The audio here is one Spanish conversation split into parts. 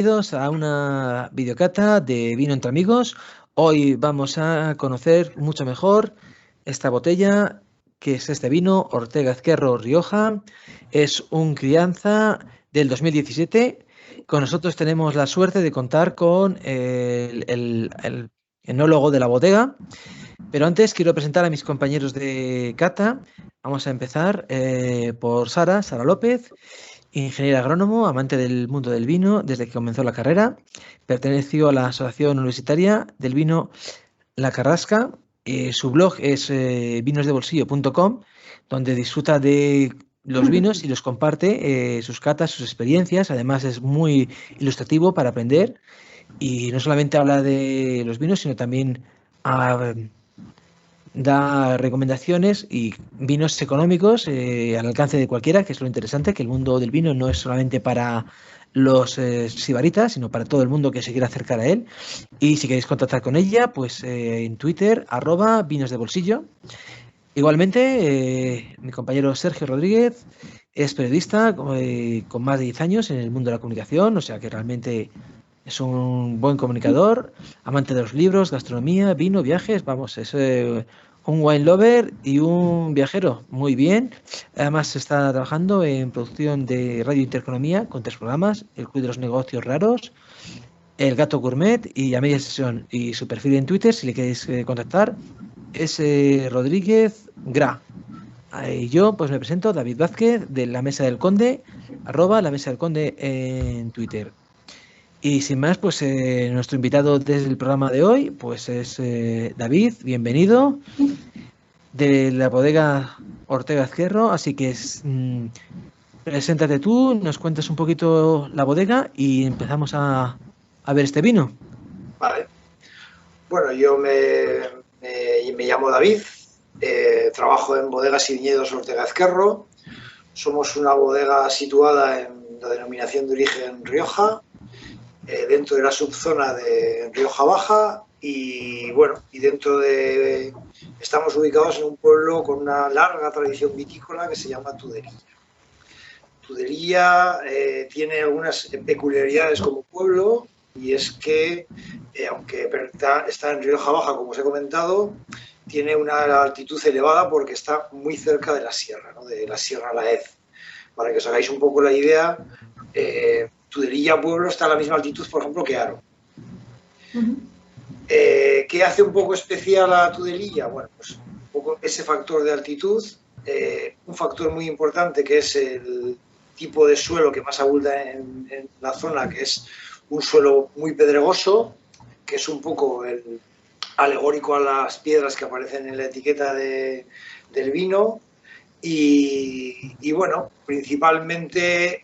Bienvenidos a una videocata de vino entre amigos. Hoy vamos a conocer mucho mejor esta botella, que es este vino, Ortega Ezquerro Rioja. Es un crianza del 2017. Con nosotros tenemos la suerte de contar con el enólogo de la bodega. Pero antes quiero presentar a mis compañeros de cata. Vamos a empezar por Sara López. Ingeniero agrónomo, amante del mundo del vino desde que comenzó la carrera, perteneció a la Asociación Universitaria del Vino La Carrasca. Su blog es vinosdebolsillo.com, donde disfruta de los vinos y los comparte, sus catas, sus experiencias. Además es muy ilustrativo para aprender y no solamente habla de los vinos, sino también da recomendaciones y vinos económicos al alcance de cualquiera, que es lo interesante, que el mundo del vino no es solamente para los sibaritas, sino para todo el mundo que se quiera acercar a él. Y si queréis contactar con ella, pues en Twitter, @vinosdebolsillo. Igualmente, mi compañero Sergio Rodríguez es periodista con más de 10 años en el mundo de la comunicación, o sea que realmente es un buen comunicador, amante de los libros, gastronomía, vino, viajes, vamos, es un wine lover y un viajero, muy bien. Además está trabajando en producción de Radio Intereconomía con 3 programas, El Club de los Negocios Raros, El Gato Gourmet y A Media Sesión. Y su perfil en Twitter, si le queréis contactar, es Rodríguez Gra. Y yo pues me presento, David Vázquez, de La Mesa del Conde, @La Mesa del Conde en Twitter. Y sin más, pues nuestro invitado desde el programa de hoy, pues es David, bienvenido, de la bodega Ortega Ezquerro. Así que preséntate tú, nos cuentas un poquito la bodega y empezamos a ver este vino. Vale. Bueno, yo me llamo David, trabajo en Bodegas y Viñedos Ortega Ezquerro. Somos una bodega situada en la denominación de origen Rioja, dentro de la subzona de Rioja Baja, y bueno, estamos ubicados en un pueblo con una larga tradición vitícola que se llama Tudelilla. Tudelilla tiene algunas peculiaridades como pueblo, y es que, aunque está en Rioja Baja, como os he comentado, tiene una altitud elevada porque está muy cerca de la sierra, ¿no? De la Sierra Laez. Para que os hagáis un poco la idea, Tudelilla pueblo está a la misma altitud, por ejemplo, que Haro. ¿Qué hace un poco especial a Tudelilla? Bueno, pues un poco ese factor de altitud, un factor muy importante que es el tipo de suelo que más abunda en la zona, que es un suelo muy pedregoso, que es un poco alegórico a las piedras que aparecen en la etiqueta del vino. Y bueno, principalmente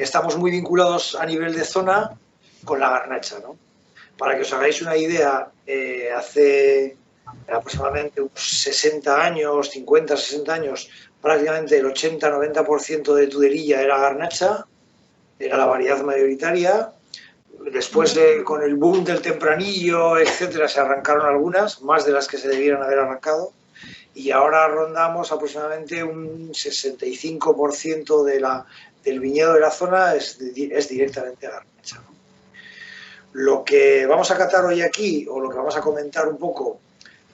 estamos muy vinculados a nivel de zona con la garnacha, ¿no? Para que os hagáis una idea, hace aproximadamente unos 60 años, 50, 60 años, prácticamente el 80-90% de Tudelilla era garnacha, era la variedad mayoritaria. Después, con el boom del tempranillo, etcétera, se arrancaron algunas, más de las que se debieran haber arrancado, y ahora rondamos aproximadamente un 65% del viñedo de la zona es directamente garnacha, ¿no? Lo que vamos a catar hoy aquí, o lo que vamos a comentar un poco,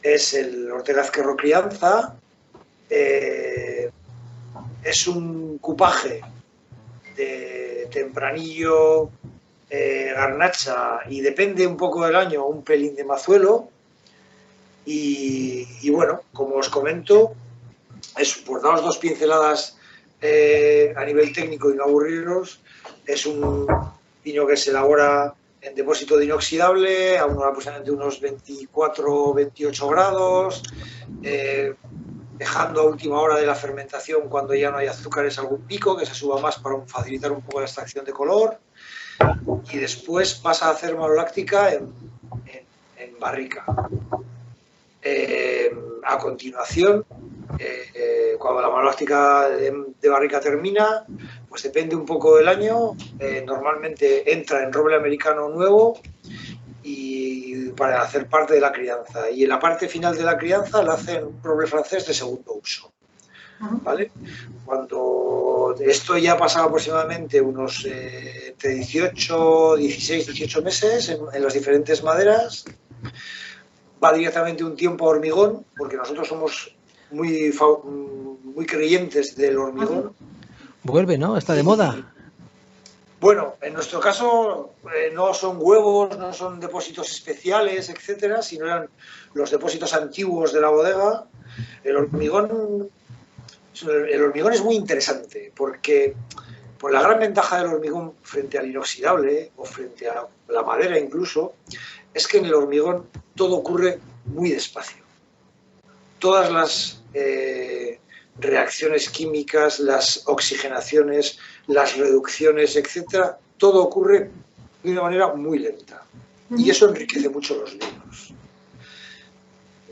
es el Ortega Ezquerro Crianza. Es un cupaje de tempranillo, garnacha, y depende un poco del año, un pelín de mazuelo. Y bueno, como os comento, por daros 2 pinceladas a nivel técnico y no aburriros, es un vino que se elabora en depósito de inoxidable a aproximadamente unos 24-28 grados, dejando a última hora de la fermentación, cuando ya no hay azúcares, algún pico que se suba más para facilitar un poco la extracción de color, y después pasa a hacer maloláctica en barrica. A continuación, cuando la maloláctica de barrica termina, pues depende un poco del año, normalmente entra en roble americano nuevo y para hacer parte de la crianza, y en la parte final de la crianza la hace en un roble francés de segundo uso. ¿vale? Cuando esto ya ha pasado aproximadamente unos entre 16, 18 meses en las diferentes maderas, va directamente un tiempo a hormigón, porque nosotros somos muy creyentes del hormigón. Vuelve, ¿no? Está de moda. Bueno, en nuestro caso no son huevos, no son depósitos especiales, etcétera, sino eran los depósitos antiguos de la bodega. El hormigón es muy interesante porque por la gran ventaja del hormigón frente al inoxidable o frente a la madera incluso, es que en el hormigón todo ocurre muy despacio. Todas las reacciones químicas, las oxigenaciones, las reducciones, etcétera, todo ocurre de una manera muy lenta. Y eso enriquece mucho los vinos.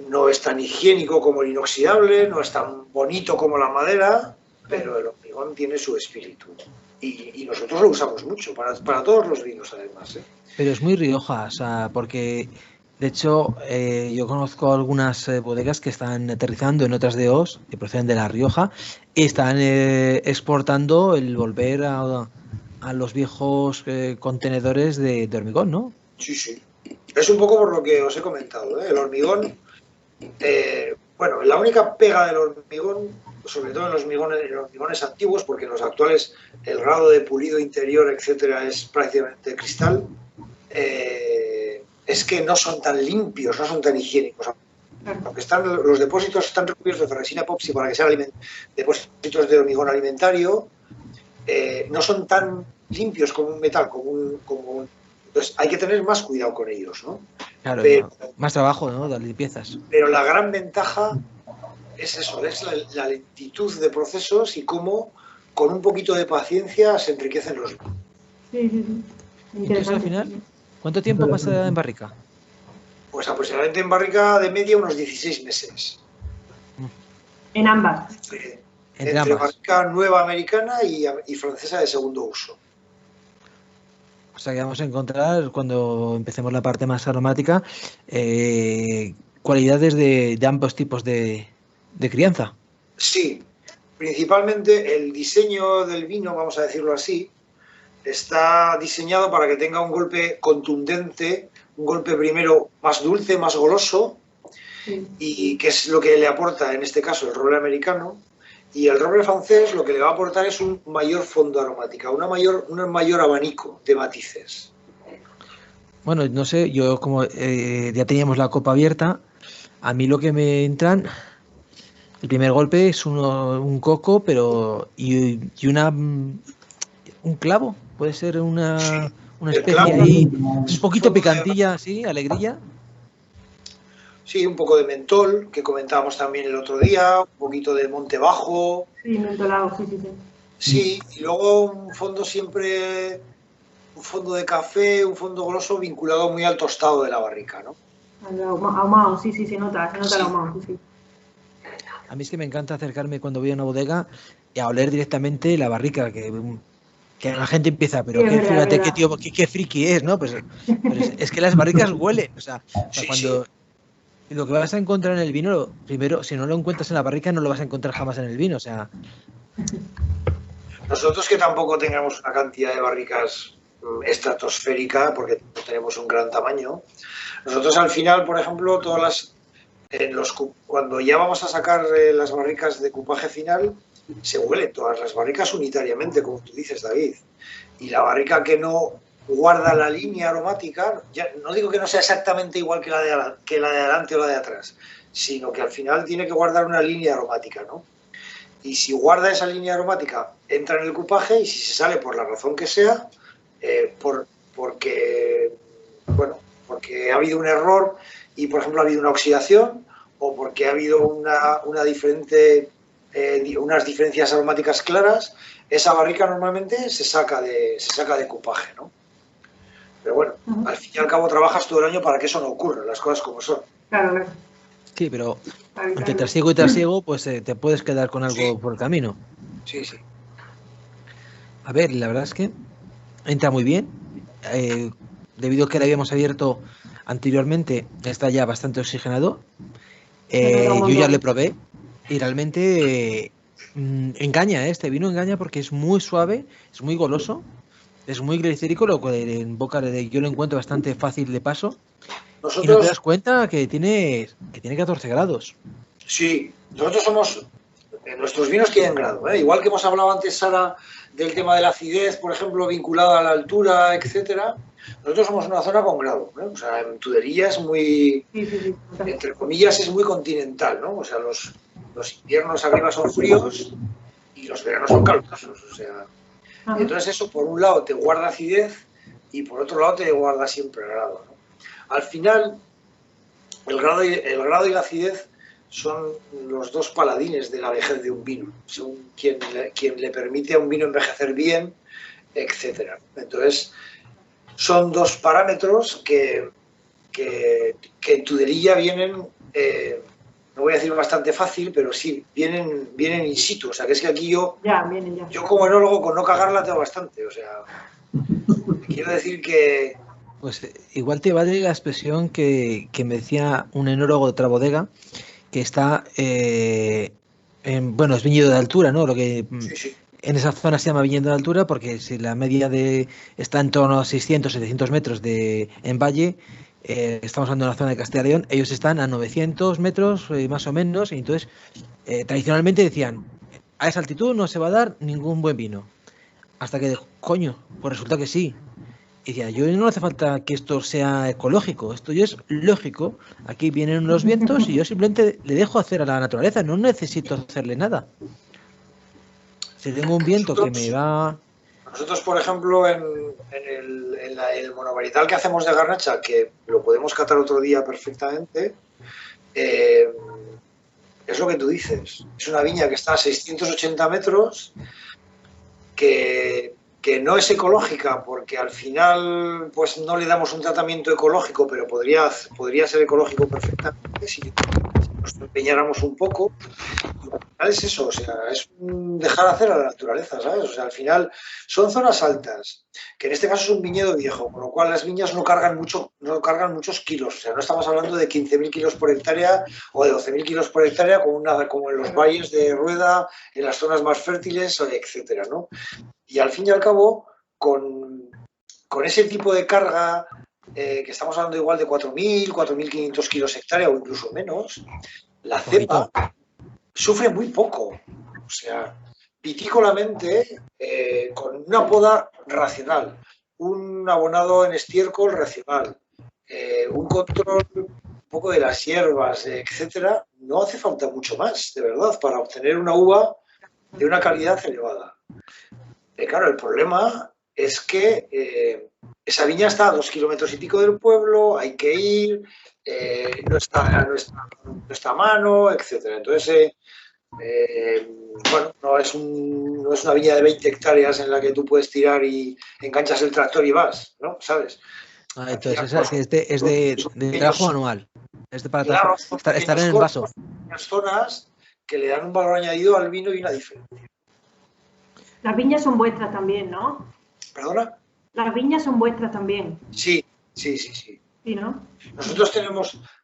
No es tan higiénico como el inoxidable, no es tan bonito como la madera, pero el hormigón tiene su espíritu. Y nosotros lo usamos mucho, para todos los vinos además. Pero es muy Rioja, o sea, porque de hecho yo conozco algunas bodegas que están aterrizando en otras DOs que proceden de La Rioja y están exportando el volver a los viejos contenedores de hormigón, ¿no? Sí, sí. Es un poco por lo que os he comentado, ¿eh? El hormigón, bueno, la única pega del hormigón, sobre todo en los hormigones antiguos, porque en los actuales el grado de pulido interior, etcétera, es prácticamente cristal, es que no son tan limpios, no son tan higiénicos. Aunque los depósitos están recubiertos de resina epoxi para que sean depósitos de hormigón alimentario, no son tan limpios como un metal, entonces hay que tener más cuidado con ellos, ¿no? Claro, más trabajo, ¿no? De limpiezas. Pero la gran ventaja es eso, es la lentitud de procesos y cómo con un poquito de paciencia se enriquecen los vinos. Sí. Entonces, al final, ¿cuánto tiempo pasa en barrica? Pues aproximadamente en barrica de media unos 16 meses. En ambas. Entre ambas. Barrica nueva americana y francesa de segundo uso. O sea que vamos a encontrar, cuando empecemos la parte más aromática, cualidades de ambos tipos de crianza. Sí, principalmente el diseño del vino, vamos a decirlo así, está diseñado para que tenga un golpe contundente, un golpe primero más dulce, más goloso, y que es lo que le aporta en este caso el roble americano. Y el roble francés lo que le va a aportar es un mayor fondo aromática, un mayor abanico de matices. Bueno, no sé, yo como ya teníamos la copa abierta, a mí lo que me entran, el primer golpe es un coco, pero y un clavo, puede ser una especie ahí, un poquito picantilla, sí, alegrilla. Sí, un poco de mentol, que comentábamos también el otro día, un poquito de monte bajo. Sí, mentolado, sí. Sí, y luego un fondo siempre, un fondo de café, un fondo goloso vinculado muy al tostado de la barrica, ¿no? Ahumado, sí, se nota el ahumado, sí. A mí es que me encanta acercarme cuando voy a una bodega y a oler directamente la barrica, que la gente empieza, pero sí, fíjate qué tío, qué friki es, ¿no? Pues es que las barricas huelen, o sea cuando... Sí. Lo que vas a encontrar en el vino, primero, si no lo encuentras en la barrica, no lo vas a encontrar jamás en el vino, o sea... Nosotros que tampoco tengamos una cantidad de barricas estratosférica, porque no tenemos un gran tamaño, nosotros al final, por ejemplo, cuando ya vamos a sacar las barricas de cupaje final, se huelen todas las barricas unitariamente, como tú dices, David. Y la barrica que no guarda la línea aromática, ya no digo que no sea exactamente igual que la de adelante o la de atrás, sino que al final tiene que guardar una línea aromática, ¿no? Y si guarda esa línea aromática, entra en el cupaje, y si se sale por la razón que sea, porque ha habido un error y, por ejemplo, ha habido una oxidación, o porque ha habido unas diferencias aromáticas claras, esa barrica normalmente se saca de cupaje, ¿no? Pero bueno, al fin y al cabo trabajas todo el año para que eso no ocurra, las cosas como son. Claro. Sí, pero entre trasiego y trasiego, pues te puedes quedar con algo por el camino. Sí. A ver, la verdad es que entra muy bien. Debido a que le habíamos abierto anteriormente, está ya bastante oxigenado. Yo ya le probé y realmente Engaña, este vino engaña porque es muy suave, es muy goloso, es muy glicérico, lo cual en boca yo lo encuentro bastante fácil de paso. Y no te das Nosotros, cuenta que tiene 14 grados. sí, nosotros somos, nuestros vinos tienen grado, ¿eh? Igual que hemos hablado antes, Sara, del tema de la acidez, por ejemplo, vinculada a la altura, etcétera. Nosotros somos una zona con grado, ¿eh? O sea, en Tudería es muy, Sí, sí, sí. entre comillas, es muy continental, ¿no? O sea, los inviernos arriba son fríos y los veranos son calurosos, o sea. Ajá. Entonces eso, por un lado, te guarda acidez y por otro lado te guarda siempre grado, ¿no? Al final, el grado y la acidez son los dos paladines de la vejez de un vino. Son quien le permite a un vino envejecer bien, etcétera. Entonces, son dos parámetros que en Tudería vienen, no voy a decir bastante fácil, pero sí, vienen in situ. O sea, que es que aquí Ya, viene ya. yo como enólogo, con no cagarla tengo bastante. O sea, quiero decir que... Pues igual te vale la expresión que me decía un enólogo de otra bodega, que está, bueno, es viñedo de altura, ¿no? Lo que Sí, sí. en esa zona se llama viñedo de altura porque si la media está en torno a 600, 700 metros en valle, estamos hablando de una zona de Castilla y León, ellos están a 900 metros más o menos, y entonces tradicionalmente decían, a esa altitud no se va a dar ningún buen vino. Hasta que, coño, pues resulta que sí. Y decía, yo no hace falta que esto sea ecológico, esto ya es lógico. Aquí vienen los vientos y yo simplemente le dejo hacer a la naturaleza, no necesito hacerle nada. Si tengo un viento que me va... Nosotros, por ejemplo, en el monovarietal que hacemos de Garnacha, que lo podemos catar otro día perfectamente, es lo que tú dices. Es una viña que está a 680 metros, que no es ecológica, porque al final pues no le damos un tratamiento ecológico, pero podría ser ecológico perfectamente si nos empeñáramos un poco. Al final es eso, o sea, es dejar hacer a la naturaleza, ¿sabes? O sea, al final son zonas altas, que en este caso es un viñedo viejo, con lo cual las viñas no cargan muchos kilos, o sea, no estamos hablando de 15.000 kilos por hectárea o de 12.000 kilos por hectárea como en los valles de Rueda, en las zonas más fértiles, etcétera, ¿no? Y al fin y al cabo, con ese tipo de carga, que estamos hablando igual de 4.000, 4.500 kilos hectárea o incluso menos, la cepa sufre muy poco. O sea, vitícolamente, con una poda racional, un abonado en estiércol racional, un control un poco de las hierbas, etcétera, no hace falta mucho más, de verdad, para obtener una uva de una calidad elevada. Claro, el problema es que esa viña está a 2 kilómetros y pico del pueblo, hay que ir, no está a mano, etcétera. Entonces, bueno, no es una viña de 20 hectáreas en la que tú puedes tirar y enganchas el tractor y vas, ¿no? ¿Sabes? Entonces es de trabajo manual. Es para claro, estar en el vaso. Zonas que le dan un valor añadido al vino y una diferencia. Las viñas son vuestras también, ¿no? ¿Perdona? Las viñas son vuestras también. Sí. Sí, ¿no? Nosotros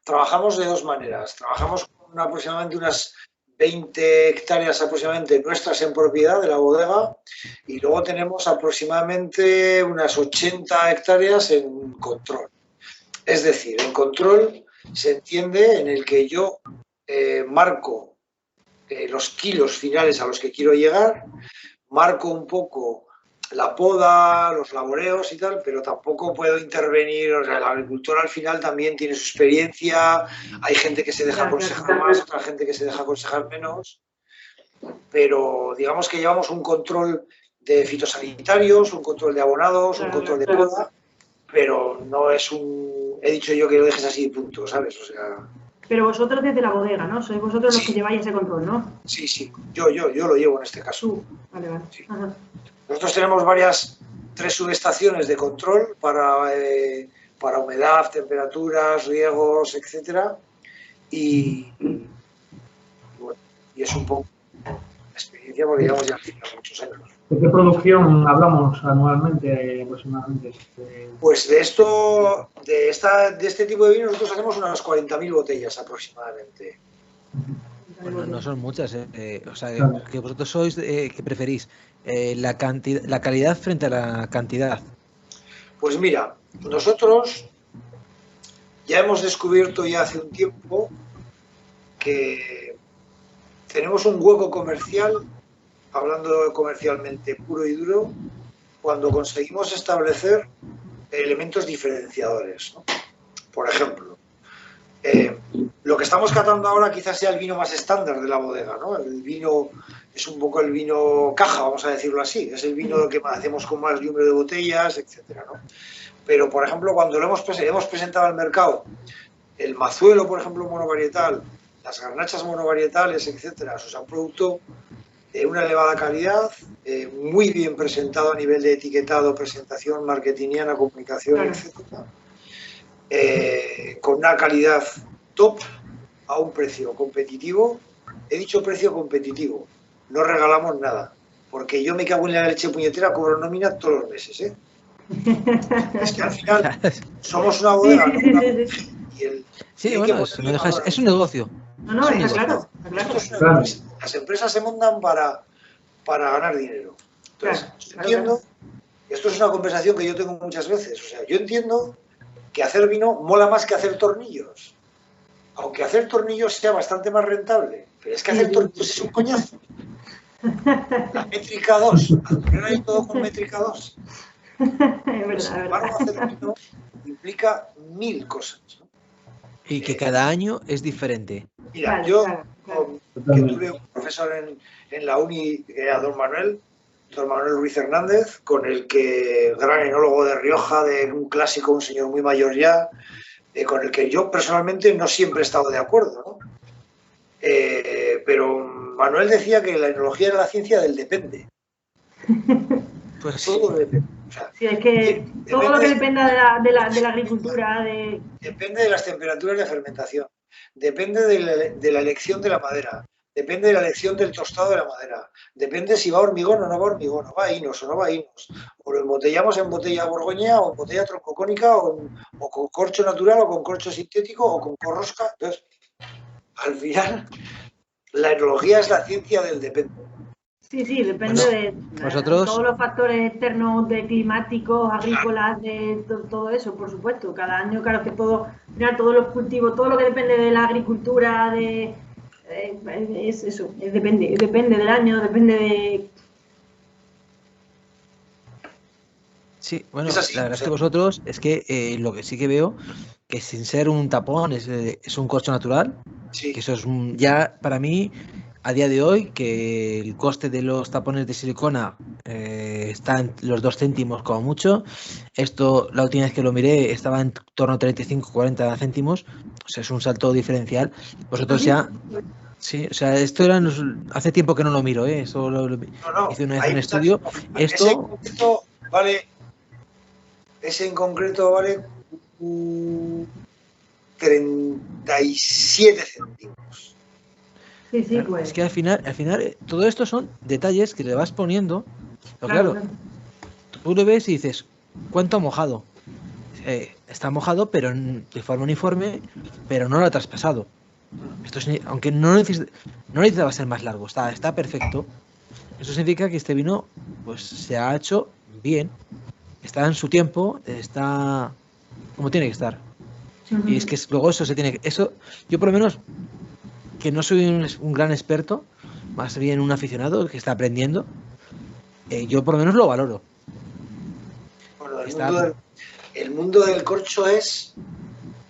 trabajamos de dos maneras. Trabajamos con aproximadamente unas 20 hectáreas aproximadamente nuestras en propiedad de la bodega y luego tenemos aproximadamente unas 80 hectáreas en control. Es decir, en control se entiende en el que yo marco los kilos finales a los que quiero llegar, marco un poco la poda, los laboreos y tal, pero tampoco puedo intervenir. O sea, el agricultor al final también tiene su experiencia, hay gente que se deja aconsejar más, otra gente que se deja aconsejar menos, pero digamos que llevamos un control de fitosanitarios, un control de abonados, un control de poda, pero no es he dicho yo que lo dejes así, punto, ¿sabes? O sea... Pero vosotros desde la bodega, ¿no? Sois vosotros los que lleváis ese control, ¿no? Sí, yo lo llevo en este caso. Vale. Sí. Nosotros tenemos 3 subestaciones de control para humedad, temperaturas, riegos, etcétera, y es un poco la experiencia porque llevamos ya muchos años. ¿De qué producción hablamos anualmente aproximadamente? Pues de este tipo de vino nosotros hacemos unas 40.000 botellas aproximadamente. Bueno, no son muchas, o sea, Claro. que vosotros sois, ¿qué preferís? La calidad frente a la cantidad. Pues mira, nosotros ya hemos descubierto ya hace un tiempo que tenemos un hueco comercial, hablando comercialmente puro y duro, cuando conseguimos establecer elementos diferenciadores, ¿no? Por ejemplo, lo que estamos catando ahora quizás sea el vino más estándar de la bodega, ¿no? El vino es un poco el vino caja, vamos a decirlo así, es el vino que hacemos con más número de botellas, etcétera, ¿no? Pero, por ejemplo, cuando lo hemos presentado al mercado, el mazuelo, por ejemplo, monovarietal, las garnachas monovarietales, etcétera, o sea, un producto de una elevada calidad, muy bien presentado a nivel de etiquetado, presentación marketingiana, comunicación, Claro. etcétera, con una calidad top a un precio competitivo. He dicho precio competitivo, no regalamos nada, porque yo me cago en la leche puñetera, cobro nómina todos los meses, ¿eh? Es que al final somos una bodega, Sí, ¿no? sí, sí, sí. Y el, Sí, y hay bueno, que es, ponerle valor. es un negocio. No, no, Es un está negocio. claro, está claro. Esto es una Claro. empresa. Las empresas se montan para ganar dinero. Entonces, Claro, yo claro, entiendo, claro. esto es una conversación que yo tengo muchas veces, o sea, yo entiendo que hacer vino mola más que hacer tornillos. Aunque hacer tornillos sea bastante más rentable, pero es que hacer tornillos es un coñazo. La métrica 2, adornar ahí todo con métrica 2. Es Pero verdad, sin es embargo, verdad. hacer vino implica 1000 cosas, ¿no? Y que cada año es diferente. Mira, Claro, yo, claro, claro. que Totalmente. tuve un profesor en la uni, que era don Manuel Ruiz Hernández, con el que, gran enólogo de Rioja, de un clásico, un señor muy mayor ya, con el que yo personalmente no siempre he estado de acuerdo, ¿no? Pero Manuel decía que la enología era la ciencia del depende. Pues sí. Todo depende. O sea, Sí, es que todo lo que dependa de la agricultura, depende de las temperaturas de fermentación, depende de la elección de la madera, depende de la elección del tostado de la madera, depende si va hormigón o no va hormigón, o va a hinos o no va a hinos, o lo embotellamos en botella borgoña o en botella troncocónica o con corcho natural o con corcho sintético o con corrosca. Entonces, al final, la enología es la ciencia del depende. sí, depende Bueno, de vosotros- todos los factores externos, de climáticos, agrícolas, de todo eso, por supuesto. Cada año, claro, que todo, al final, todos los cultivos, todo lo que depende de la agricultura, es eso, depende del año, depende de... Sí, bueno, Es así, la verdad o es sea, que vosotros, es que lo que sí que veo, que sin ser un tapón, es un corcho natural, sí. que eso es ya para mí, a día de hoy, que el coste de los tapones de silicona está en los 2 céntimos como mucho. Esto, la última vez que lo miré, estaba en torno a 35-40 céntimos, o sea, es un salto diferencial. Vosotros ya, sí, o sea, esto era, hace tiempo que no lo miro, eso No, hice una vez hay un muchas, estudio. Esto, ese en concreto vale 37 céntimos. Sí, claro, pues. es que al final, todo esto son detalles que le vas poniendo. Pero claro, tú lo ves y dices, ¿cuánto ha mojado? Está mojado, pero de forma uniforme, pero no lo ha traspasado. Esto aunque no necesitaba ser más largo, está perfecto. Eso significa que este vino pues se ha hecho bien, está en su tiempo, está como tiene que estar. Y es que luego eso se tiene que... Eso, yo por lo menos, que no soy un gran experto, más bien un aficionado que está aprendiendo, yo por lo menos lo valoro. Bueno, el mundo del corcho es...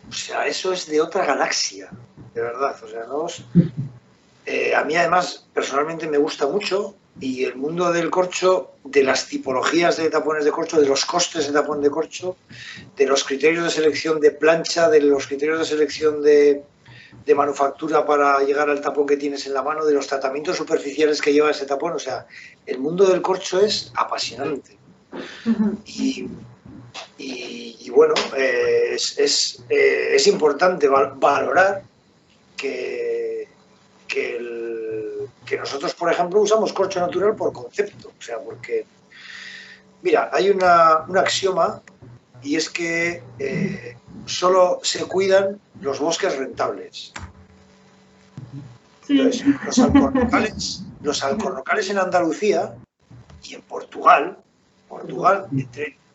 O sea, eso es de otra galaxia, de verdad. O sea, no a mí además, personalmente me gusta mucho, y el mundo del corcho, de las tipologías de tapones de corcho, de los costes de tapón de corcho, de los criterios de selección de plancha, de los criterios de selección de manufactura para llegar al tapón que tienes en la mano, de los tratamientos superficiales que lleva ese tapón. O sea, el mundo del corcho es apasionante. Y bueno, es importante valorar que nosotros, por ejemplo, usamos corcho natural por concepto. O sea, porque, mira, hay un axioma, y es que solo se cuidan los bosques rentables. Sí, Entonces, los alcornocales en Andalucía y en Portugal,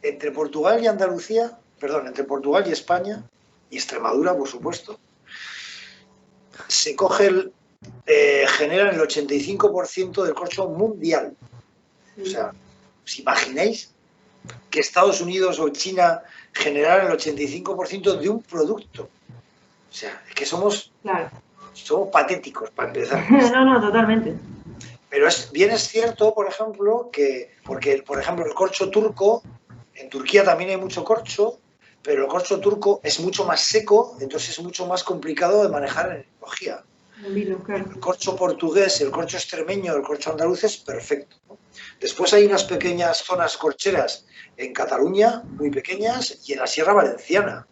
entre Portugal y Andalucía, perdón, entre Portugal y España, y Extremadura, por supuesto, se generan el 85% del corcho mundial. O sea, ¿os imagináis que Estados Unidos o China generaran el 85% de un producto? O sea, es que somos patéticos para empezar. No, totalmente. Pero bien es cierto, por ejemplo, porque el corcho turco, en Turquía también hay mucho corcho, pero el corcho turco es mucho más seco, entonces es mucho más complicado de manejar en enología. El corcho portugués, el corcho extremeño, el corcho andaluz es perfecto, ¿no? Después hay unas pequeñas zonas corcheras en Cataluña, muy pequeñas, y en la Sierra Valenciana.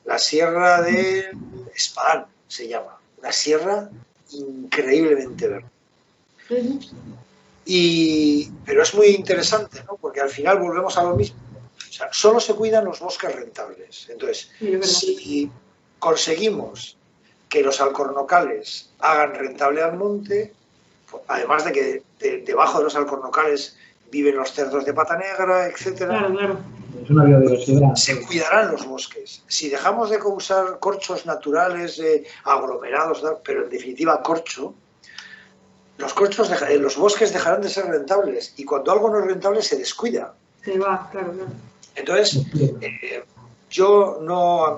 La Sierra de Espadán se llama, una sierra increíblemente verde. Pero es muy interesante, ¿no? Porque al final volvemos a lo mismo. O sea, solo se cuidan los bosques rentables. Entonces, si conseguimos que los alcornocales hagan rentable al monte, además de que debajo de los alcornocales viven los cerdos de pata negra, etcétera. Claro. Es una biodiversidad. Se cuidarán los bosques. Si dejamos de usar corchos naturales, aglomerados, pero en definitiva corcho, los bosques dejarán de ser rentables, y cuando algo no es rentable se descuida. Se va, claro. Entonces,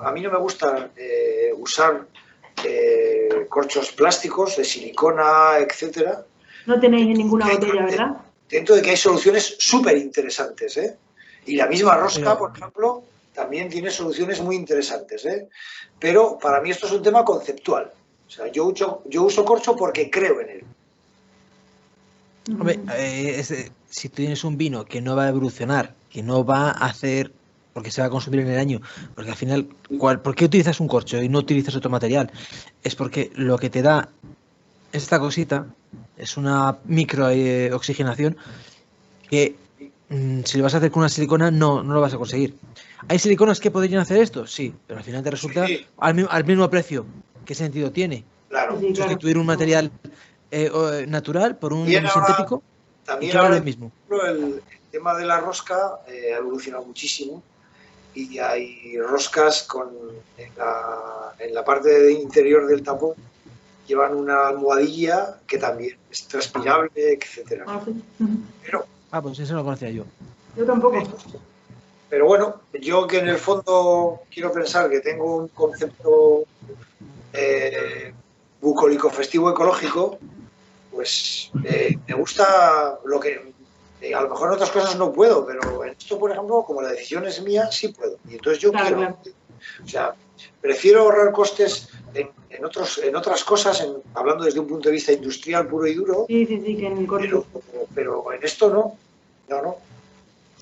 a mí no me gusta usar corchos plásticos, de silicona, etcétera. No tenéis ninguna botella, ¿verdad? Dentro de que hay soluciones súper interesantes, ¿eh? Y la misma rosca, por ejemplo, también tiene soluciones muy interesantes, ¿eh? Pero para mí esto es un tema conceptual. O sea, yo uso corcho porque creo en él. Hombre, si tú tienes un vino que no va a evolucionar, que no va a hacer, porque se va a consumir en el año, porque al final, ¿por qué utilizas un corcho y no utilizas otro material? Es porque lo que te da esta cosita es una microoxigenación que si lo vas a hacer con una silicona no lo vas a conseguir. ¿Hay siliconas que podrían hacer esto? Sí, pero al final te resulta al mismo precio. ¿Qué sentido tiene? Claro. Sustituir un material natural por un sintético también ahora el mismo. El tema de la rosca ha evolucionado muchísimo, y hay roscas en la parte interior del tapón llevan una almohadilla que también es transpirable, etcétera. Pues eso lo conocía yo. Yo tampoco. Pero bueno, yo que en el fondo quiero pensar que tengo un concepto bucólico festivo ecológico, pues me gusta lo que a lo mejor en otras cosas no puedo, pero en esto, por ejemplo, como la decisión es mía, sí puedo. Y entonces yo quiero. O sea, prefiero ahorrar costes en otras cosas, hablando desde un punto de vista industrial puro y duro. Sí, que en el corcho. Pero en esto no.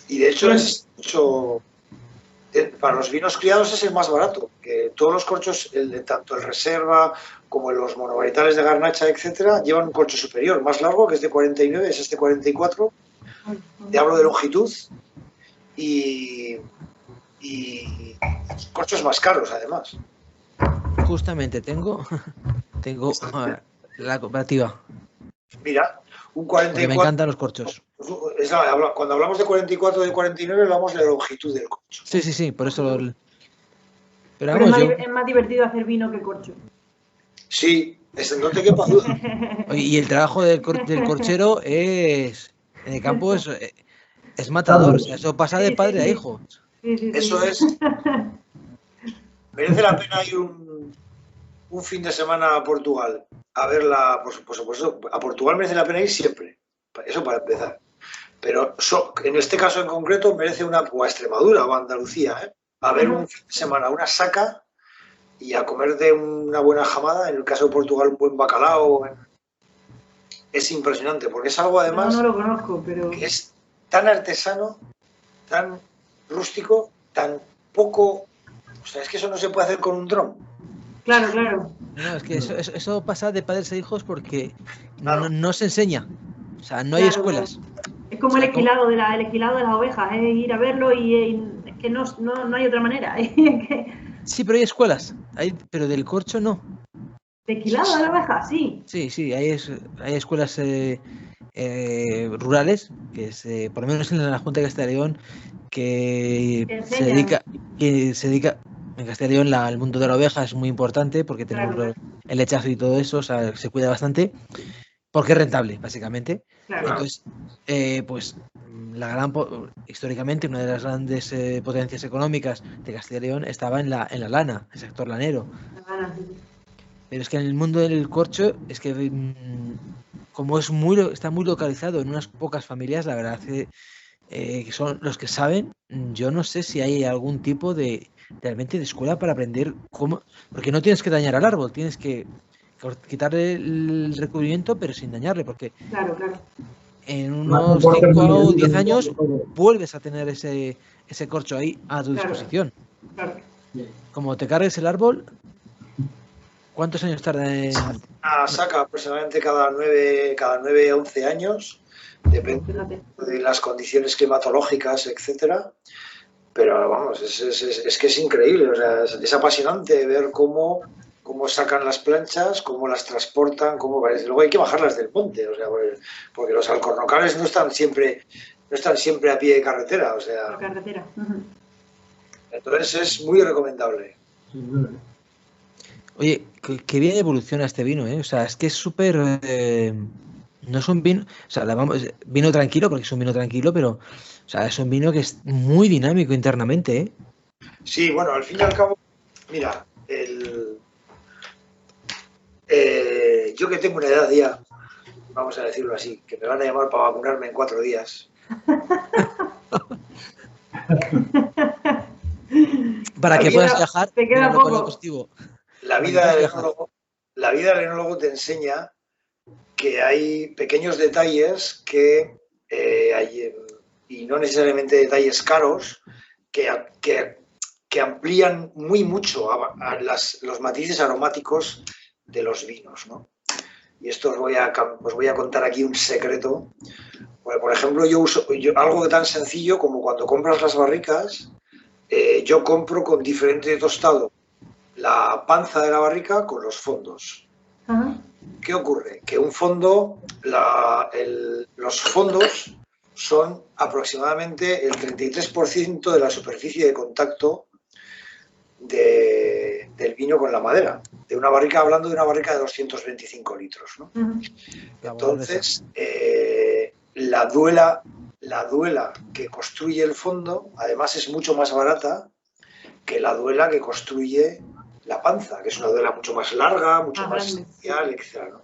Y de hecho para los vinos criados es el más barato, que todos los corchos, tanto el reserva como los monovarietales de garnacha, etcétera, llevan un corcho superior, más largo, que es de 49, es este 44. Te hablo de longitud y corchos más caros, además. Justamente tengo la comparativa. Mira, un 44. Porque me encantan los corchos. Cuando hablamos de 44 y de 49, hablamos de la longitud del corcho. Sí, por eso. Pero es más divertido hacer vino que corcho. Sí, no te quepa duda. Y el trabajo del corchero en el campo es matador. O sea, eso pasa de padre a hijo. Eso es. Merece la pena ir un fin de semana a Portugal a verla. Por supuesto, a Portugal merece la pena ir siempre. Eso para empezar. Pero en este caso en concreto merece o a Extremadura o a Andalucía, a ver un fin de semana una saca y a comer de una buena jamada. En el caso de Portugal, un buen bacalao. Es impresionante, porque es algo además no lo conozco, pero que es tan artesano, tan rústico, tan poco. O sea, es que eso no se puede hacer con un dron. Claro. No, es que eso pasa de padres a hijos porque no se enseña. O sea, no hay escuelas. Claro. Es como el esquilado de las ovejas, es ir a verlo y es que no hay otra manera. Sí, pero hay escuelas, pero del corcho no. Tequilado de la oveja, sí. Sí, hay escuelas rurales, por lo menos en la Junta de Castilla y León, Enseñan. que se dedica en Castilla y León el mundo de la oveja es muy importante porque tenemos Claro, el lechazo y todo eso, o sea, se cuida bastante, porque es rentable, básicamente. claro. Entonces, pues históricamente una de las grandes potencias económicas de Castilla y León estaba en la lana, el sector lanero. Pero es que en el mundo del corcho, es que como está muy localizado en unas pocas familias, la verdad que son los que saben, yo no sé si hay algún tipo realmente de escuela para aprender cómo, porque no tienes que dañar al árbol, tienes que quitarle el recubrimiento pero sin dañarle, porque Claro. en unos 5 o 10 años vuelves a tener ese corcho ahí a tu disposición. Claro. Como te cargues el árbol, ¿cuántos años tarda en...? Saca aproximadamente cada 9 a 11 años, depende de las condiciones climatológicas, etcétera. Pero vamos, es que es increíble, o sea, es apasionante ver cómo sacan las planchas, cómo las transportan, luego hay que bajarlas del monte, o sea, porque los alcornocales no están siempre a pie de carretera, o sea. La carretera. Entonces es muy recomendable. Oye, qué bien evoluciona este vino, ¿eh? O sea, es que es súper... no es un vino... O sea, vino tranquilo, porque es un vino tranquilo, pero... O sea, es un vino que es muy dinámico internamente, ¿eh? Sí, bueno, al fin y al cabo, mira, yo que tengo una edad ya, vamos a decirlo así, que me van a llamar para vacunarme en 4 días. Para que puedas viajar, te queda poco. Positivo. La vida del enólogo te enseña que hay pequeños detalles que hay, y no necesariamente detalles caros, que amplían muy mucho los matices aromáticos de los vinos, ¿no? Y esto os voy a contar aquí un secreto. Por ejemplo, yo uso algo tan sencillo como cuando compras las barricas, yo compro con diferente tostado la panza de la barrica con los fondos. ¿Qué ocurre? Que un fondo, los fondos son aproximadamente el 33% de la superficie de contacto del vino con la madera. Hablando de una barrica de 225 litros, ¿no? Entonces, la duela que construye el fondo, además es mucho más barata que la duela que construye la panza, que es una duela mucho más larga, mucho más especial, etc., ¿no?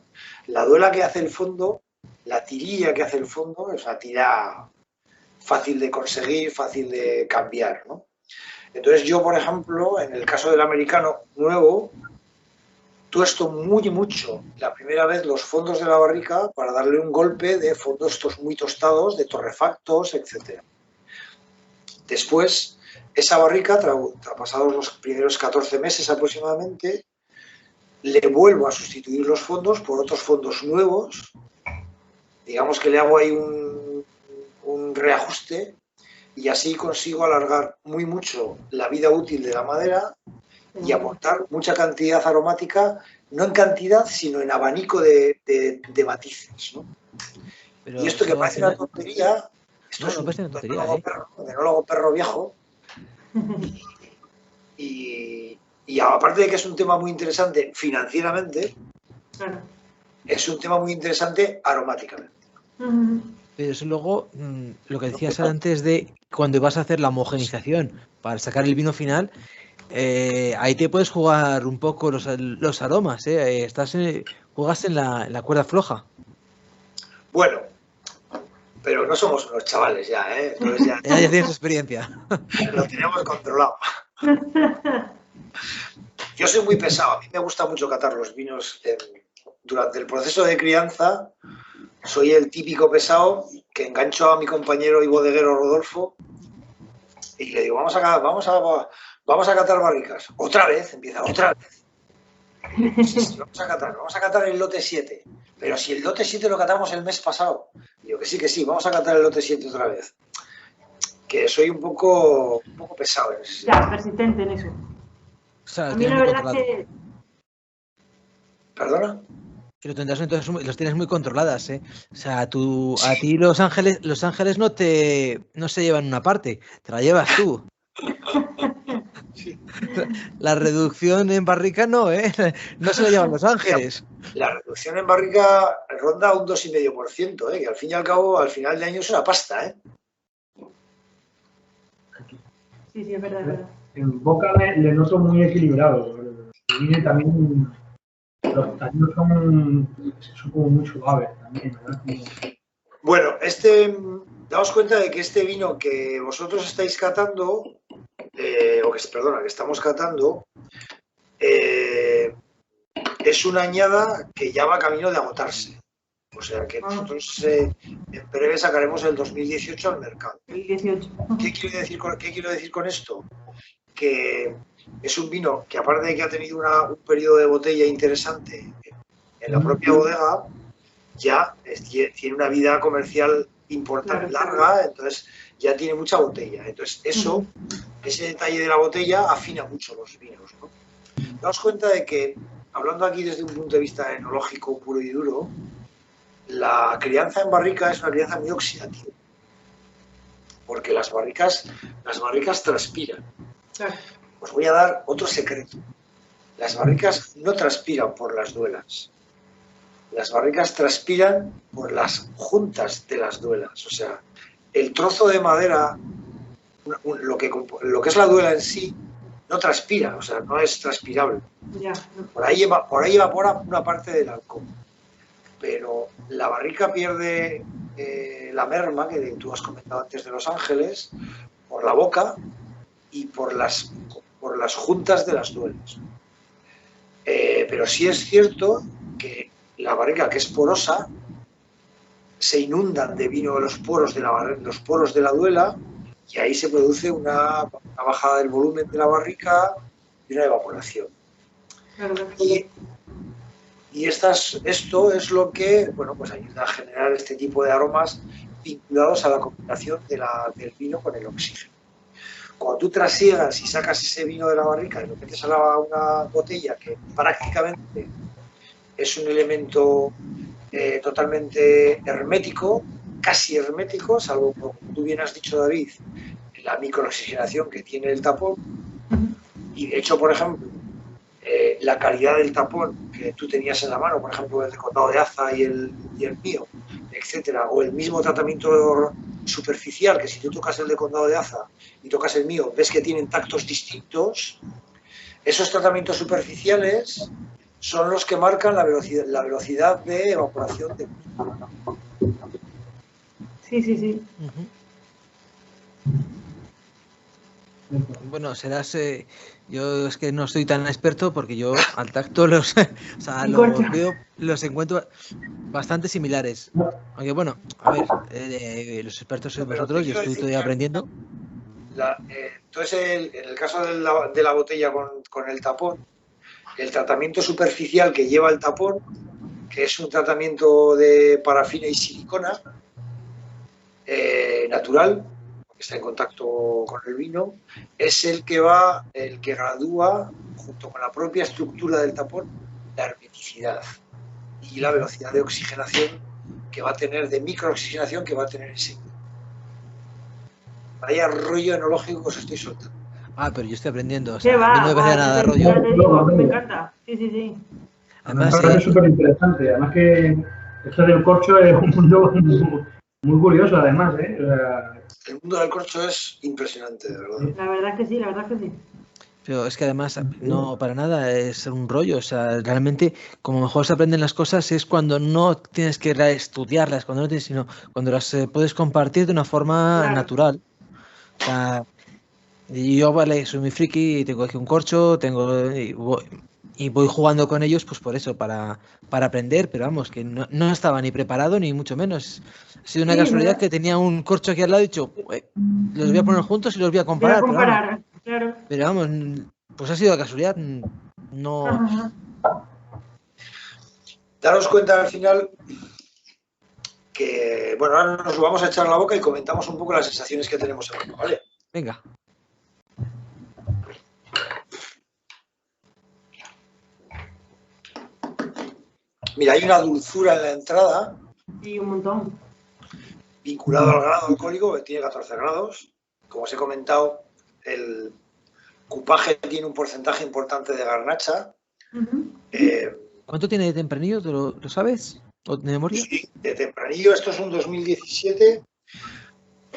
La duela que hace el fondo, la tirilla que hace el fondo, es una tira fácil de conseguir, fácil de cambiar, ¿no? Entonces yo, por ejemplo, en el caso del americano nuevo, tuesto mucho la primera vez los fondos de la barrica para darle un golpe de fondos estos muy tostados, de torrefactos, etc. Después, esa barrica, pasados los primeros 14 meses aproximadamente, le vuelvo a sustituir los fondos por otros fondos nuevos. Digamos que le hago ahí un reajuste y así consigo alargar muy mucho la vida útil de la madera y aportar mucha cantidad aromática, no en cantidad, sino en abanico de matices, ¿no? Pero y esto que parece una tontería, esto es un enólogo perro viejo. Y aparte de que es un tema muy interesante financieramente, es un tema muy interesante aromáticamente. Pero eso luego, lo que decías antes de cuando vas a hacer la homogenización para sacar el vino final, ahí te puedes jugar un poco los aromas, ¿eh? Juegas en la cuerda floja. Bueno, pero no somos unos chavales ya, ¿eh? Entonces ya tienes experiencia. Lo tenemos controlado. Yo soy muy pesado, a mí me gusta mucho catar los vinos. Durante el proceso de crianza, soy el típico pesado que engancho a mi compañero y bodeguero Rodolfo y le digo, vamos a catar barricas. Otra vez, empieza, otra vez. Sí, vamos a catar el lote 7. Pero si el lote 7 lo catamos el mes pasado. Digo que sí, vamos a catar el lote 7 otra vez. Que soy un poco pesado en ese sentido. Ya, persistente en eso. O sea, a mí la verdad es que ¿Perdona? Que lo tendrás entonces, los tienes muy controladas, ¿eh? O sea, a ti Los Ángeles no se llevan una parte, te la llevas tú. Sí. La reducción en barrica no, ¿eh? No se la llevan Los Ángeles. La reducción en barrica ronda un 2,5%, que al fin y al cabo, al final de año es una pasta, ¿eh? Sí, es verdad, es verdad. En Boca le noto muy equilibrado. El vino también, los taninos son como muy suaves también, ¿verdad? Bueno, daos cuenta de que este vino que vosotros estáis catando, que estamos catando, es una añada que ya va camino de agotarse. O sea que nosotros en breve sacaremos el 2018 al mercado. El 18. ¿Qué quiero decir con esto? Que es un vino que, aparte de que ha tenido un periodo de botella interesante en la propia bodega, ya tiene una vida comercial importante, larga, entonces ya tiene mucha botella. Entonces ese detalle de la botella afina mucho los vinos, ¿no? Daos cuenta de que, hablando aquí desde un punto de vista enológico puro y duro, la crianza en barrica es una crianza muy oxidativa, porque las barricas transpiran. Claro. Os voy a dar otro secreto. Las barricas no transpiran por las duelas. Las barricas transpiran por las juntas de las duelas. O sea, el trozo de madera, lo que es la duela en sí, no transpira, o sea, no es transpirable. Ya. Por ahí evapora una parte del alcohol. Pero la barrica pierde la merma, que tú has comentado antes de Los Ángeles, por la boca y por las juntas de las duelas. Pero sí es cierto que la barrica, que es porosa, se inundan de vino los poros de la duela, y ahí se produce una bajada del volumen de la barrica y una evaporación. Claro. Y esto es lo que, bueno, pues ayuda a generar este tipo de aromas vinculados a la combinación del vino con el oxígeno. Cuando tú trasiegas y sacas ese vino de la barrica y lo metes a una botella, que prácticamente es un elemento totalmente hermético, casi hermético, salvo, como tú bien has dicho, David, la microoxigenación que tiene el tapón. Y de hecho, por ejemplo, la calidad del tapón que tú tenías en la mano, por ejemplo, el de Condado de Aza y el mío, etcétera, o el mismo tratamiento superficial, que si tú tocas el de Condado de Aza y tocas el mío, ves que tienen tactos distintos. Esos tratamientos superficiales son los que marcan la velocidad de evaporación del vino. Sí. Bueno, yo es que no soy tan experto, porque yo al tacto los encuentro bastante similares. Aunque bueno, a ver, los expertos sois vosotros, yo estoy todavía aprendiendo. Entonces, en el caso de la botella con el tapón, el tratamiento superficial que lleva el tapón, que es un tratamiento de parafina y silicona natural, que está en contacto con el vino, es el que gradúa, junto con la propia estructura del tapón, la hermeticidad y la velocidad de oxigenación que va a tener, de microoxigenación que va a tener ese vino. Vaya rollo enológico que os estoy soltando. Pero yo estoy aprendiendo. O sea, a mí no me parece nada rollo. Te digo, me encanta. Sí. Además, es súper interesante. Además que esto del corcho es un mundo muy curioso, además, ¿eh? O sea, el mundo del corcho es impresionante, de verdad. La verdad que sí. Pero es que además no para nada es un rollo. O sea, realmente como mejor se aprenden las cosas es cuando no tienes que estudiarlas, sino cuando las puedes compartir de una forma natural. O sea, yo soy muy friki y tengo aquí un corcho, y voy jugando con ellos, pues por eso, para aprender, pero vamos, que no estaba ni preparado ni mucho menos. Ha sido una casualidad que tenía un corcho aquí al lado y he dicho, los voy a poner juntos y los voy a comparar. Pero vamos, pues ha sido casualidad. No. Daros cuenta al final que, bueno, ahora nos lo vamos a echar a la boca y comentamos un poco las sensaciones que tenemos en boca, ¿vale? Venga. Mira, hay una dulzura en la entrada, Sí, un montón. vinculado al grado alcohólico, que tiene 14 grados. Como os he comentado, el cupaje tiene un porcentaje importante de garnacha. ¿Cuánto tiene de tempranillo? ¿Tú lo sabes? ¿O de memoria? Sí, de tempranillo. Esto es un 2017.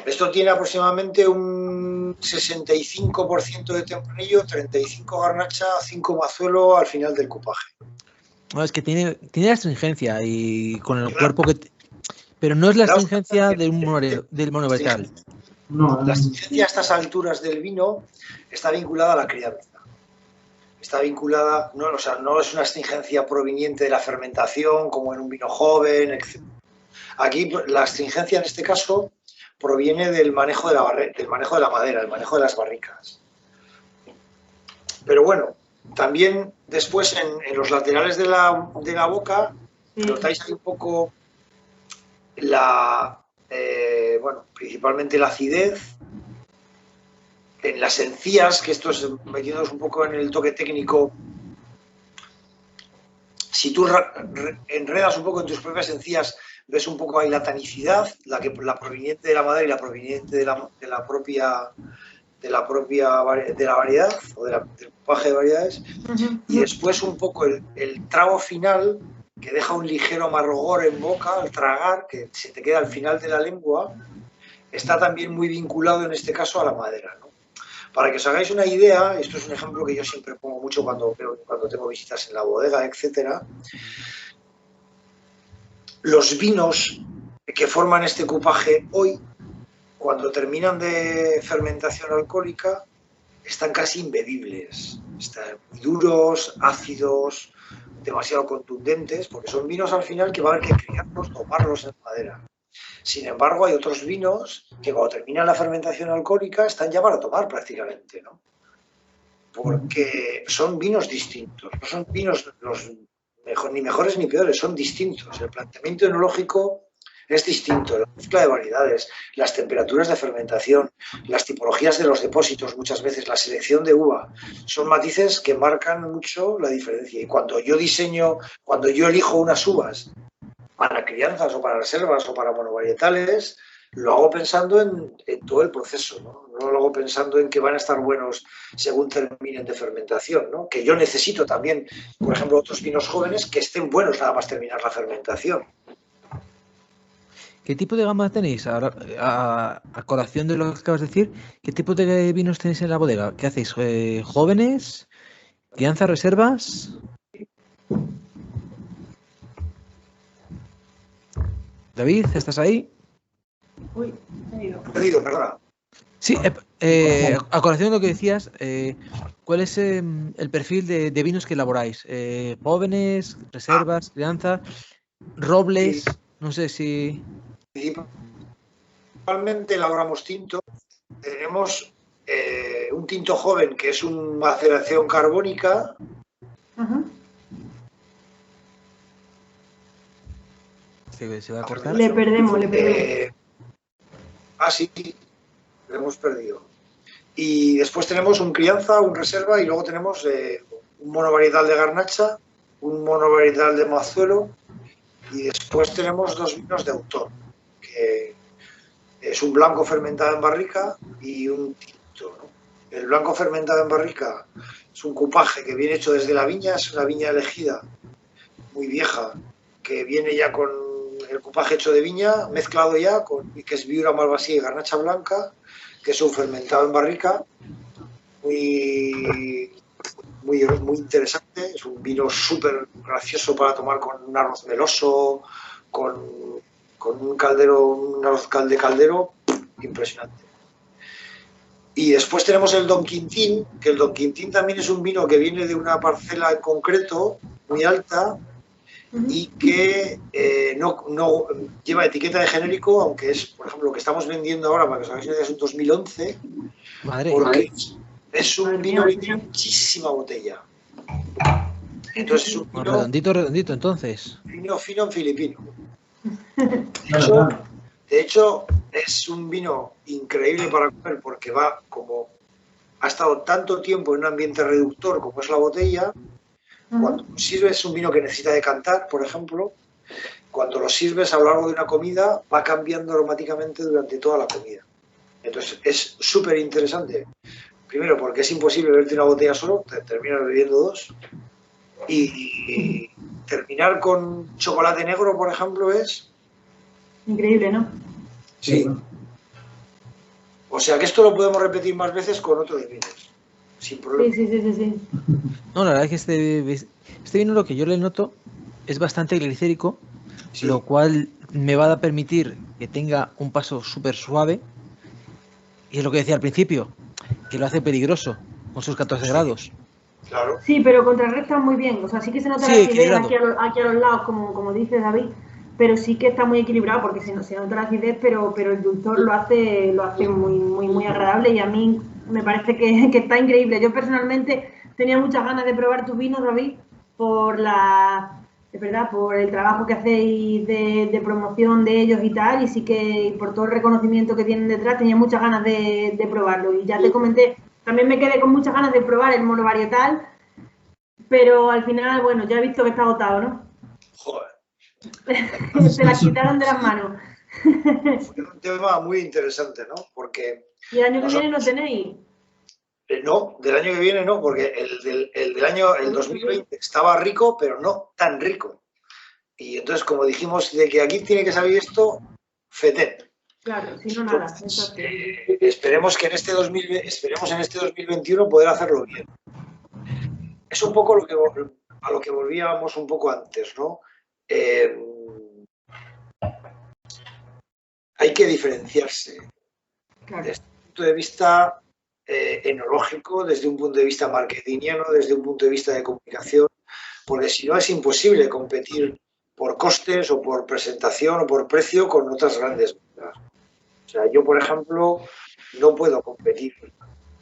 Esto tiene aproximadamente un 65% de tempranillo, 35 garnacha, 5 mazuelo al final del cupaje. No, es que tiene astringencia y con el cuerpo que... Pero no es la astringencia del monovarietal. No, La astringencia a estas alturas del vino está vinculada a la crianza. Está vinculada, no, o sea, no es una astringencia proveniente de la fermentación como en un vino joven, etc. Aquí la astringencia en este caso proviene del manejo de la madera, el manejo de las barricas. Pero bueno, también después en los laterales de la boca notáis ahí un poco bueno, principalmente la acidez. En las encías, que esto es metiéndonos un poco en el toque técnico, si tú enredas un poco en tus propias encías, ves un poco ahí la tanicidad, la proveniente de la madera y la proveniente de la variedad o del cupaje de variedades. Y después un poco el trago final, que deja un ligero amargor en boca al tragar, que se te queda al final de la lengua, está también muy vinculado en este caso a la madera, ¿no? Para que os hagáis una idea, esto es un ejemplo que yo siempre pongo mucho cuando tengo visitas en la bodega, etcétera. Los vinos que forman este cupaje hoy, cuando terminan de fermentación alcohólica, están casi imbebibles. Están muy duros, ácidos, demasiado contundentes, porque son vinos al final que va a haber que criarlos, tomarlos en madera. Sin embargo, hay otros vinos que cuando terminan la fermentación alcohólica están ya para tomar prácticamente, ¿no? Porque son vinos distintos, no son vinos ni mejores ni peores, son distintos. El planteamiento enológico es distinto, la mezcla de variedades, las temperaturas de fermentación, las tipologías de los depósitos, muchas veces la selección de uva, son matices que marcan mucho la diferencia. Y cuando yo elijo unas uvas para crianzas o para reservas o para monovarietales, lo hago pensando en todo el proceso, ¿no? No lo hago pensando en que van a estar buenos según terminen de fermentación, ¿no? Que yo necesito también, por ejemplo, otros vinos jóvenes que estén buenos nada más terminar la fermentación. ¿Qué tipo de gama tenéis? Ahora, a colación de lo que acabas de decir, ¿qué tipo de vinos tenéis en la bodega? ¿Qué hacéis? ¿Jóvenes? ¿Crianzas, reservas? David, ¿estás ahí? Uy, he ido. Perdido, perdona. Sí, a colación de lo que decías, ¿cuál es el perfil de vinos que elaboráis? ¿Jóvenes, reservas, crianza, robles? No sé si... Principalmente elaboramos tinto. Tenemos un tinto joven que es una maceración carbónica. ¿Se va a cortar? Le perdemos. Sí, le hemos perdido. Y después tenemos un crianza, un reserva y luego tenemos un monovarietal de garnacha, un monovarietal de mazuelo y después tenemos dos vinos de autor, que es un blanco fermentado en barrica y un tinto, ¿no? El blanco fermentado en barrica es un cupaje que viene hecho desde la viña, es una viña elegida, muy vieja, que viene ya con el cupaje hecho de viña, mezclado ya, que es Viura, Malvasía y garnacha blanca, que es un fermentado en barrica, muy interesante, es un vino súper gracioso para tomar con un arroz meloso, con un arroz caldero, impresionante. Y después tenemos el Don Quintín, que el Don Quintín también es un vino que viene de una parcela en concreto, muy alta, y que no lleva etiqueta de genérico, aunque es, por ejemplo, lo que estamos vendiendo ahora, para que os hagáis una idea, es un 2011, porque es un vino que tiene muchísima botella. Entonces es un vino... Redondito, entonces. Vino fino en filipino. De hecho, es un vino increíble para comer porque ha estado tanto tiempo en un ambiente reductor como es la botella, Cuando sirves un vino que necesita decantar, por ejemplo, cuando lo sirves a lo largo de una comida, va cambiando aromáticamente durante toda la comida. Entonces, es súper interesante. Primero, porque es imposible beberte una botella solo, te terminas bebiendo dos. Y terminar con chocolate negro, por ejemplo, es... Increíble, ¿no? Sí. O sea que esto lo podemos repetir más veces con otros vinos, sin problema. Sí. No, la verdad es que este vino, lo que yo le noto, es bastante glicérico, Sí. lo cual me va a permitir que tenga un paso súper suave. Y es lo que decía al principio, que lo hace peligroso con sus 14 grados. Claro. Sí, pero contrarresta muy bien. O sea, sí que se nota Sí, la acidez equilibrado. aquí a los lados, como dice David, pero sí que está muy equilibrado porque se nota la acidez, pero el dulzor lo hace muy agradable y a mí me parece que está increíble. Yo personalmente tenía muchas ganas de probar tu vino, David, es verdad, por el trabajo que hacéis de promoción de ellos y tal, y sí que por todo el reconocimiento que tienen detrás, tenía muchas ganas de probarlo. Y ya te comenté, también me quedé con muchas ganas de probar el monovarietal, pero al final, bueno, ya he visto que está agotado, ¿no? Joder. Se la quitaron de las manos. Fue un tema muy interesante, ¿no? Porque... ¿Y el año que viene no tenéis? No, del año que viene no, porque el 2020 estaba rico, pero no tan rico. Y entonces, como dijimos, de que aquí tiene que salir esto, fetén. Claro, si no nada. Esperemos en este 2021 poder hacerlo bien. Es un poco a lo que volvíamos un poco antes, ¿no? Hay que diferenciarse. Claro. Desde un punto de vista enológico, desde un punto de vista marketingiano, desde un punto de vista de comunicación, porque si no es imposible competir por costes o por presentación o por precio con otras grandes marcas. O sea, yo, por ejemplo, no puedo competir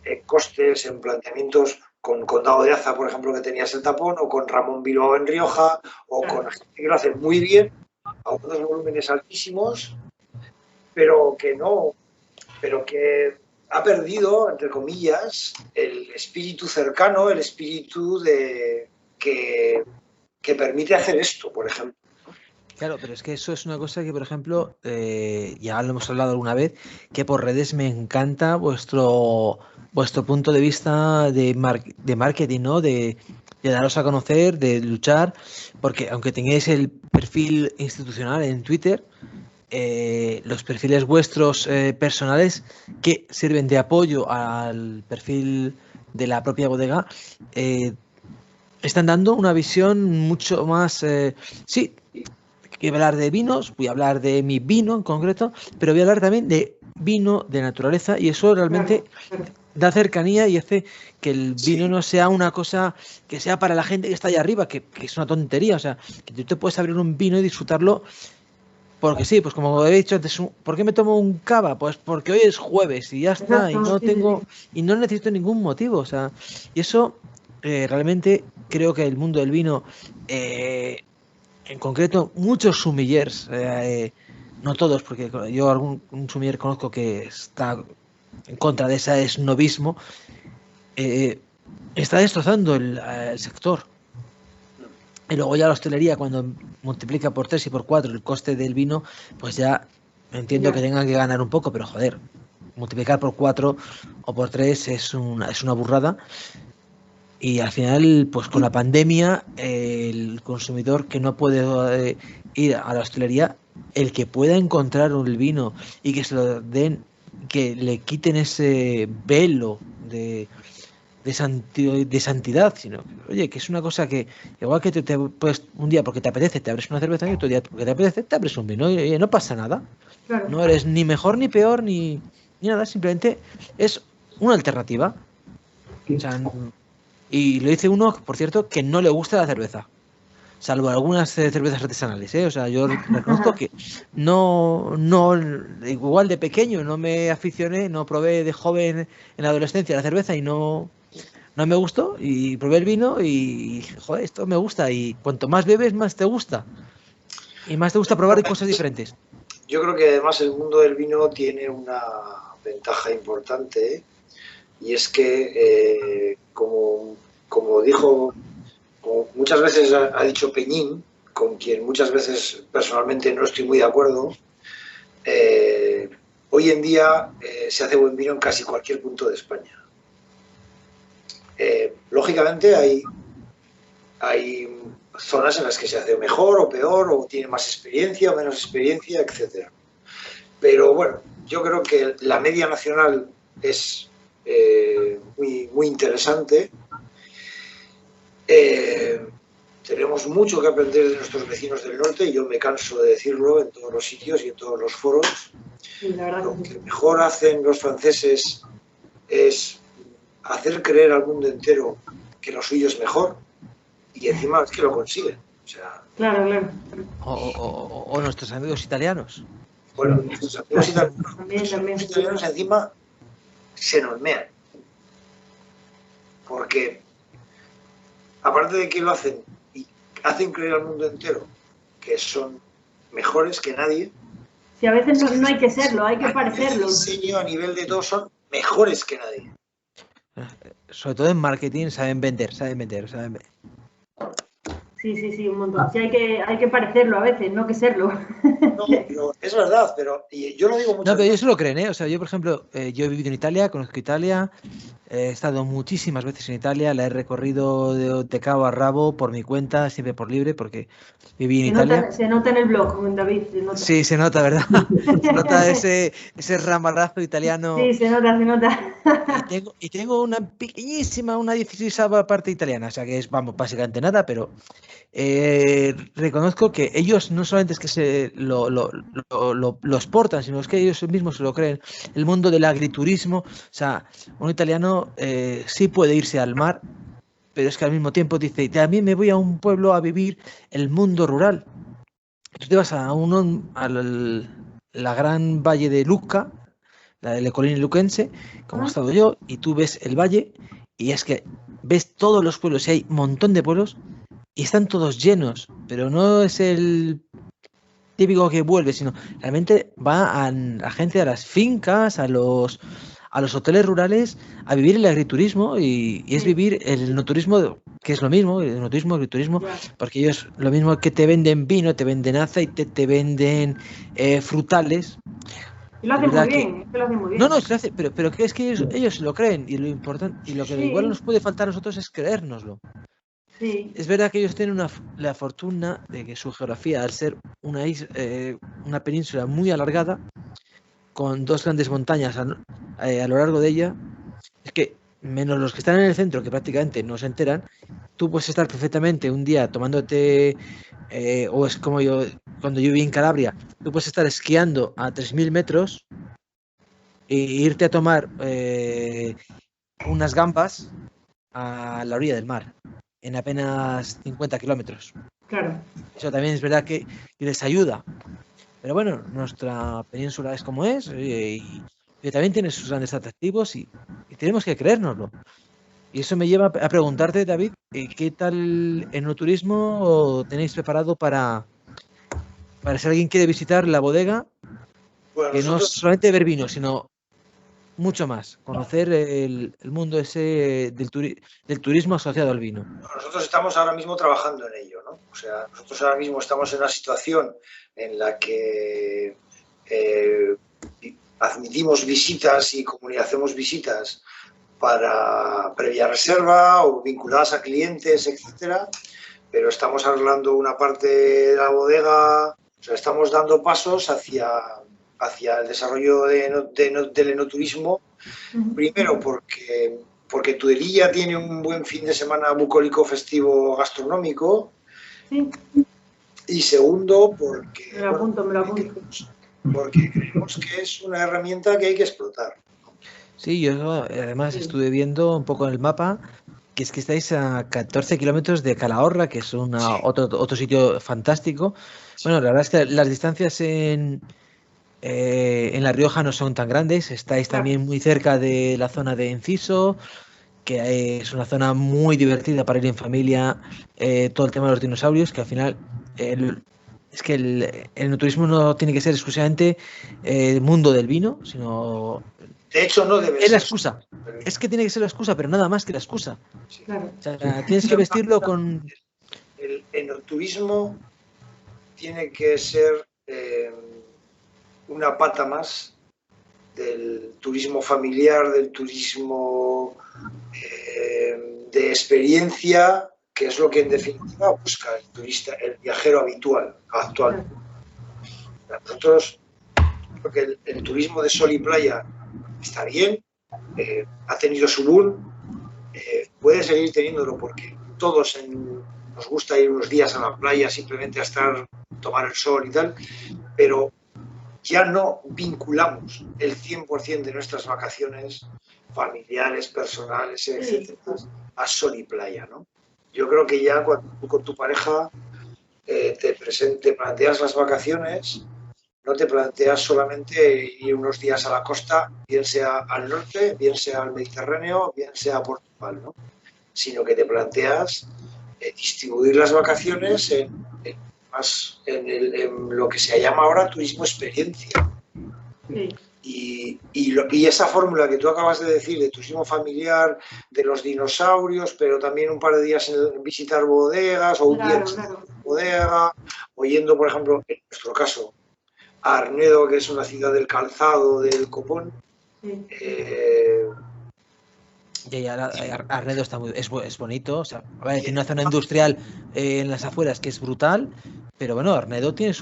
en costes, en planteamientos con Condado de Aza, por ejemplo, que tenías el tapón, o con Ramón Bilbao en Rioja, o con gente que lo hace muy bien, a unos volúmenes altísimos, pero que ha perdido, entre comillas, el espíritu cercano, el espíritu que permite hacer esto, por ejemplo. Claro, pero es que eso es una cosa que, por ejemplo, ya lo hemos hablado alguna vez, que por redes me encanta vuestro punto de vista de marketing, ¿no? De daros a conocer, de luchar, porque aunque tengáis el perfil institucional en Twitter, los perfiles vuestros personales que sirven de apoyo al perfil de la propia bodega, están dando una visión mucho más, sí, voy a hablar de vinos, voy a hablar de mi vino en concreto, pero voy a hablar también de vino de naturaleza y eso realmente da cercanía y hace que el vino no sea una cosa que sea para la gente que está allá arriba, que es una tontería, o sea, que tú te puedes abrir un vino y disfrutarlo porque sí, pues como he dicho antes, ¿por qué me tomo un cava? Pues porque hoy es jueves y ya está, y no tengo, y no necesito ningún motivo, o sea, y eso realmente creo que el mundo del vino, en concreto, muchos sommeliers, no todos, porque yo un sommelier conozco que está en contra de ese esnobismo, está destrozando el sector. Y luego ya la hostelería, cuando multiplica por 3 y por 4 el coste del vino, pues ya entiendo que tengan que ganar un poco, pero joder, multiplicar por 4 o por 3 es una burrada. Y al final, pues con la pandemia, el consumidor que no puede ir a la hostelería, el que pueda encontrar un vino y que se lo den, que le quiten ese velo de santidad, sino, oye, que es una cosa que, igual que te puedes, un día porque te apetece, te abres una cerveza y otro día porque te apetece, te abres un vino y oye, no pasa nada. Claro. No eres ni mejor ni peor ni nada, simplemente es una alternativa. O sea, y lo dice uno, por cierto, que no le gusta la cerveza. Salvo algunas cervezas artesanales, ¿eh? O sea, yo reconozco que no, igual de pequeño no me aficioné, no probé de joven en la adolescencia la cerveza y no me gustó, y probé el vino y joder, esto me gusta, y cuanto más bebes más te gusta y más te gusta probar cosas diferentes. Yo creo que además el mundo del vino tiene una ventaja importante, y es que como dijo como muchas veces ha dicho Peñín, con quien muchas veces personalmente no estoy muy de acuerdo, hoy en día se hace buen vino en casi cualquier punto de España. Lógicamente hay zonas en las que se hace mejor o peor, o tiene más experiencia o menos experiencia, etc. Pero bueno, yo creo que la media nacional es muy interesante. Tenemos mucho que aprender de nuestros vecinos del norte, y yo me canso de decirlo en todos los sitios y en todos los foros. Sí, la verdad. Lo que mejor hacen los franceses es hacer creer al mundo entero que lo suyo es mejor, y encima es que lo consiguen. O sea, Claro. O nuestros amigos italianos. Bueno, nuestros amigos También. italianos encima se nos mean. Porque, aparte de que lo hacen y hacen creer al mundo entero que son mejores que nadie, Sí, a veces no hay que serlo, hay que parecerlo. el diseño a nivel de todo son mejores que nadie. Sobre todo en marketing saben vender. Sí, un montón. Sí, hay que parecerlo a veces, no que serlo. No, pero es verdad, pero y yo lo digo mucho. No, pero ellos se lo creen, ¿eh? O sea, yo, por ejemplo, yo he vivido en Italia, conozco Italia, he estado muchísimas veces en Italia, la he recorrido de cabo a rabo por mi cuenta, siempre por libre, porque viví en Italia. Se nota en el blog, David, se nota. Sí, se nota, ¿verdad? Se nota ese ramalazo italiano. Sí, se nota. Y tengo una pequeñísima, una 16ª parte italiana, o sea que es, vamos, básicamente nada, pero reconozco que ellos no solamente es que se lo exportan, sino es que ellos mismos se lo creen. El mundo del agriturismo, o sea, un italiano sí puede irse al mar, pero es que al mismo tiempo dice, también me voy a un pueblo a vivir el mundo rural. Tú te vas a la gran valle de Lucca, la colina luquense, como he estado yo, y tú ves el valle, y es que ves todos los pueblos, y hay un montón de pueblos, y están todos llenos, pero no es el típico que vuelve, sino realmente va a gente a las fincas, a los hoteles rurales, a vivir el agriturismo, y es vivir el enoturismo, que es lo mismo, el enoturismo, agriturismo, porque ellos lo mismo que te venden vino, te venden aceite, te venden frutales. Y lo hacen muy bien, lo hacen muy bien. No, se hace, pero que es que ellos se lo creen, y lo importante, y lo que igual nos puede faltar a nosotros es creérnoslo. Sí. Es verdad que ellos tienen la fortuna de que su geografía, al ser una península muy alargada, con dos grandes montañas a lo largo de ella, es que, menos los que están en el centro, que prácticamente no se enteran, tú puedes estar perfectamente un día tomándote, o es como yo, cuando yo viví en Calabria, tú puedes estar esquiando a 3000 metros e irte a tomar unas gambas a la orilla del mar, en apenas 50 kilómetros. Claro. Eso también es verdad que les ayuda. Pero bueno, nuestra península es como es, y también tiene sus grandes atractivos, y tenemos que creérnoslo. Y eso me lleva a preguntarte, David, ¿qué tal el enoturismo tenéis preparado para si alguien quiere visitar la bodega? Bueno, que no solamente ver vino, sino mucho más, conocer el mundo ese del turismo asociado al vino. Nosotros estamos ahora mismo trabajando en ello, ¿no? O sea, nosotros ahora mismo estamos en una situación en la que admitimos visitas y hacemos visitas para previa reserva o vinculadas a clientes, etcétera, pero estamos arreglando una parte de la bodega, o sea, estamos dando pasos hacia el desarrollo del enoturismo, primero porque Tudelilla tiene un buen fin de semana bucólico festivo gastronómico, sí. Y segundo porque me lo apunto. Porque creemos que es una herramienta que hay que explotar. Sí, yo además estuve viendo un poco en el mapa que es que estáis a 14 kilómetros de Calahorra, que es otro sitio fantástico. Bueno, la verdad es que las distancias en La Rioja no son tan grandes. Estáis también muy cerca de la zona de Enciso, que es una zona muy divertida para ir en familia. Todo el tema de los dinosaurios, que al final es que el enoturismo no tiene que ser exclusivamente el mundo del vino, sino De hecho, no debe Es ser. la excusa. Es que tiene que ser la excusa, pero nada más que la excusa. Sí. Claro. O sea, tienes que vestirlo con... El enoturismo tiene que ser una pata más del turismo familiar, del turismo de experiencia, que es lo que en definitiva busca el turista, el viajero actual. Nosotros creo que el turismo de sol y playa está bien, ha tenido su boom, puede seguir teniéndolo porque todos nos gusta ir unos días a la playa simplemente a tomar el sol y tal, pero ya no vinculamos el 100% de nuestras vacaciones familiares, personales, etcétera, a sol y playa, ¿no? Yo creo que ya cuando tú con tu pareja te planteas las vacaciones, no te planteas solamente ir unos días a la costa, bien sea al norte, bien sea al Mediterráneo, bien sea a Portugal, ¿no? Sino que te planteas distribuir las vacaciones en lo que se llama ahora turismo experiencia. Sí. Y esa fórmula que tú acabas de decir de turismo familiar, de los dinosaurios, pero también un par de días en visitar bodegas o un día en bodega, o yendo, por ejemplo, en nuestro caso, a Arnedo, que es una ciudad del calzado, del copón. Sí. Y Arnedo es bonito, o sea, tiene una zona industrial en las afueras que es brutal, pero bueno, Arnedo tiene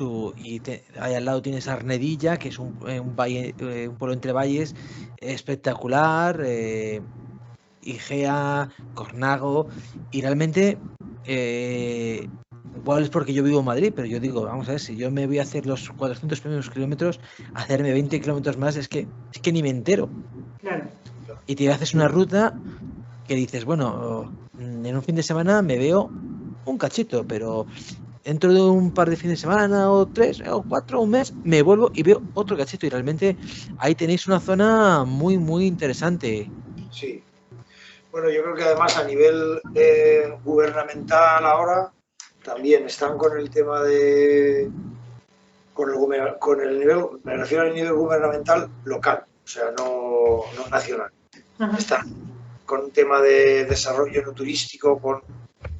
ahí al lado tienes Arnedilla, que es un valle, un pueblo entre valles espectacular, Igea, Cornago, y realmente igual es porque yo vivo en Madrid, pero yo digo, vamos a ver, si yo me voy a hacer los 400 primeros kilómetros, hacerme 20 kilómetros más, es que ni me entero. Claro. Y te haces una ruta que dices, bueno, en un fin de semana me veo un cachito, pero dentro de un par de fines de semana o 3 o 4, un mes, me vuelvo y veo otro cachito. Y realmente ahí tenéis una zona muy, muy interesante. Sí. Bueno, yo creo que además a nivel gubernamental ahora también están con el tema de... Con el nivel, me refiero al nivel gubernamental local, o sea, no nacional. Ajá. Están con un tema de desarrollo no turístico, con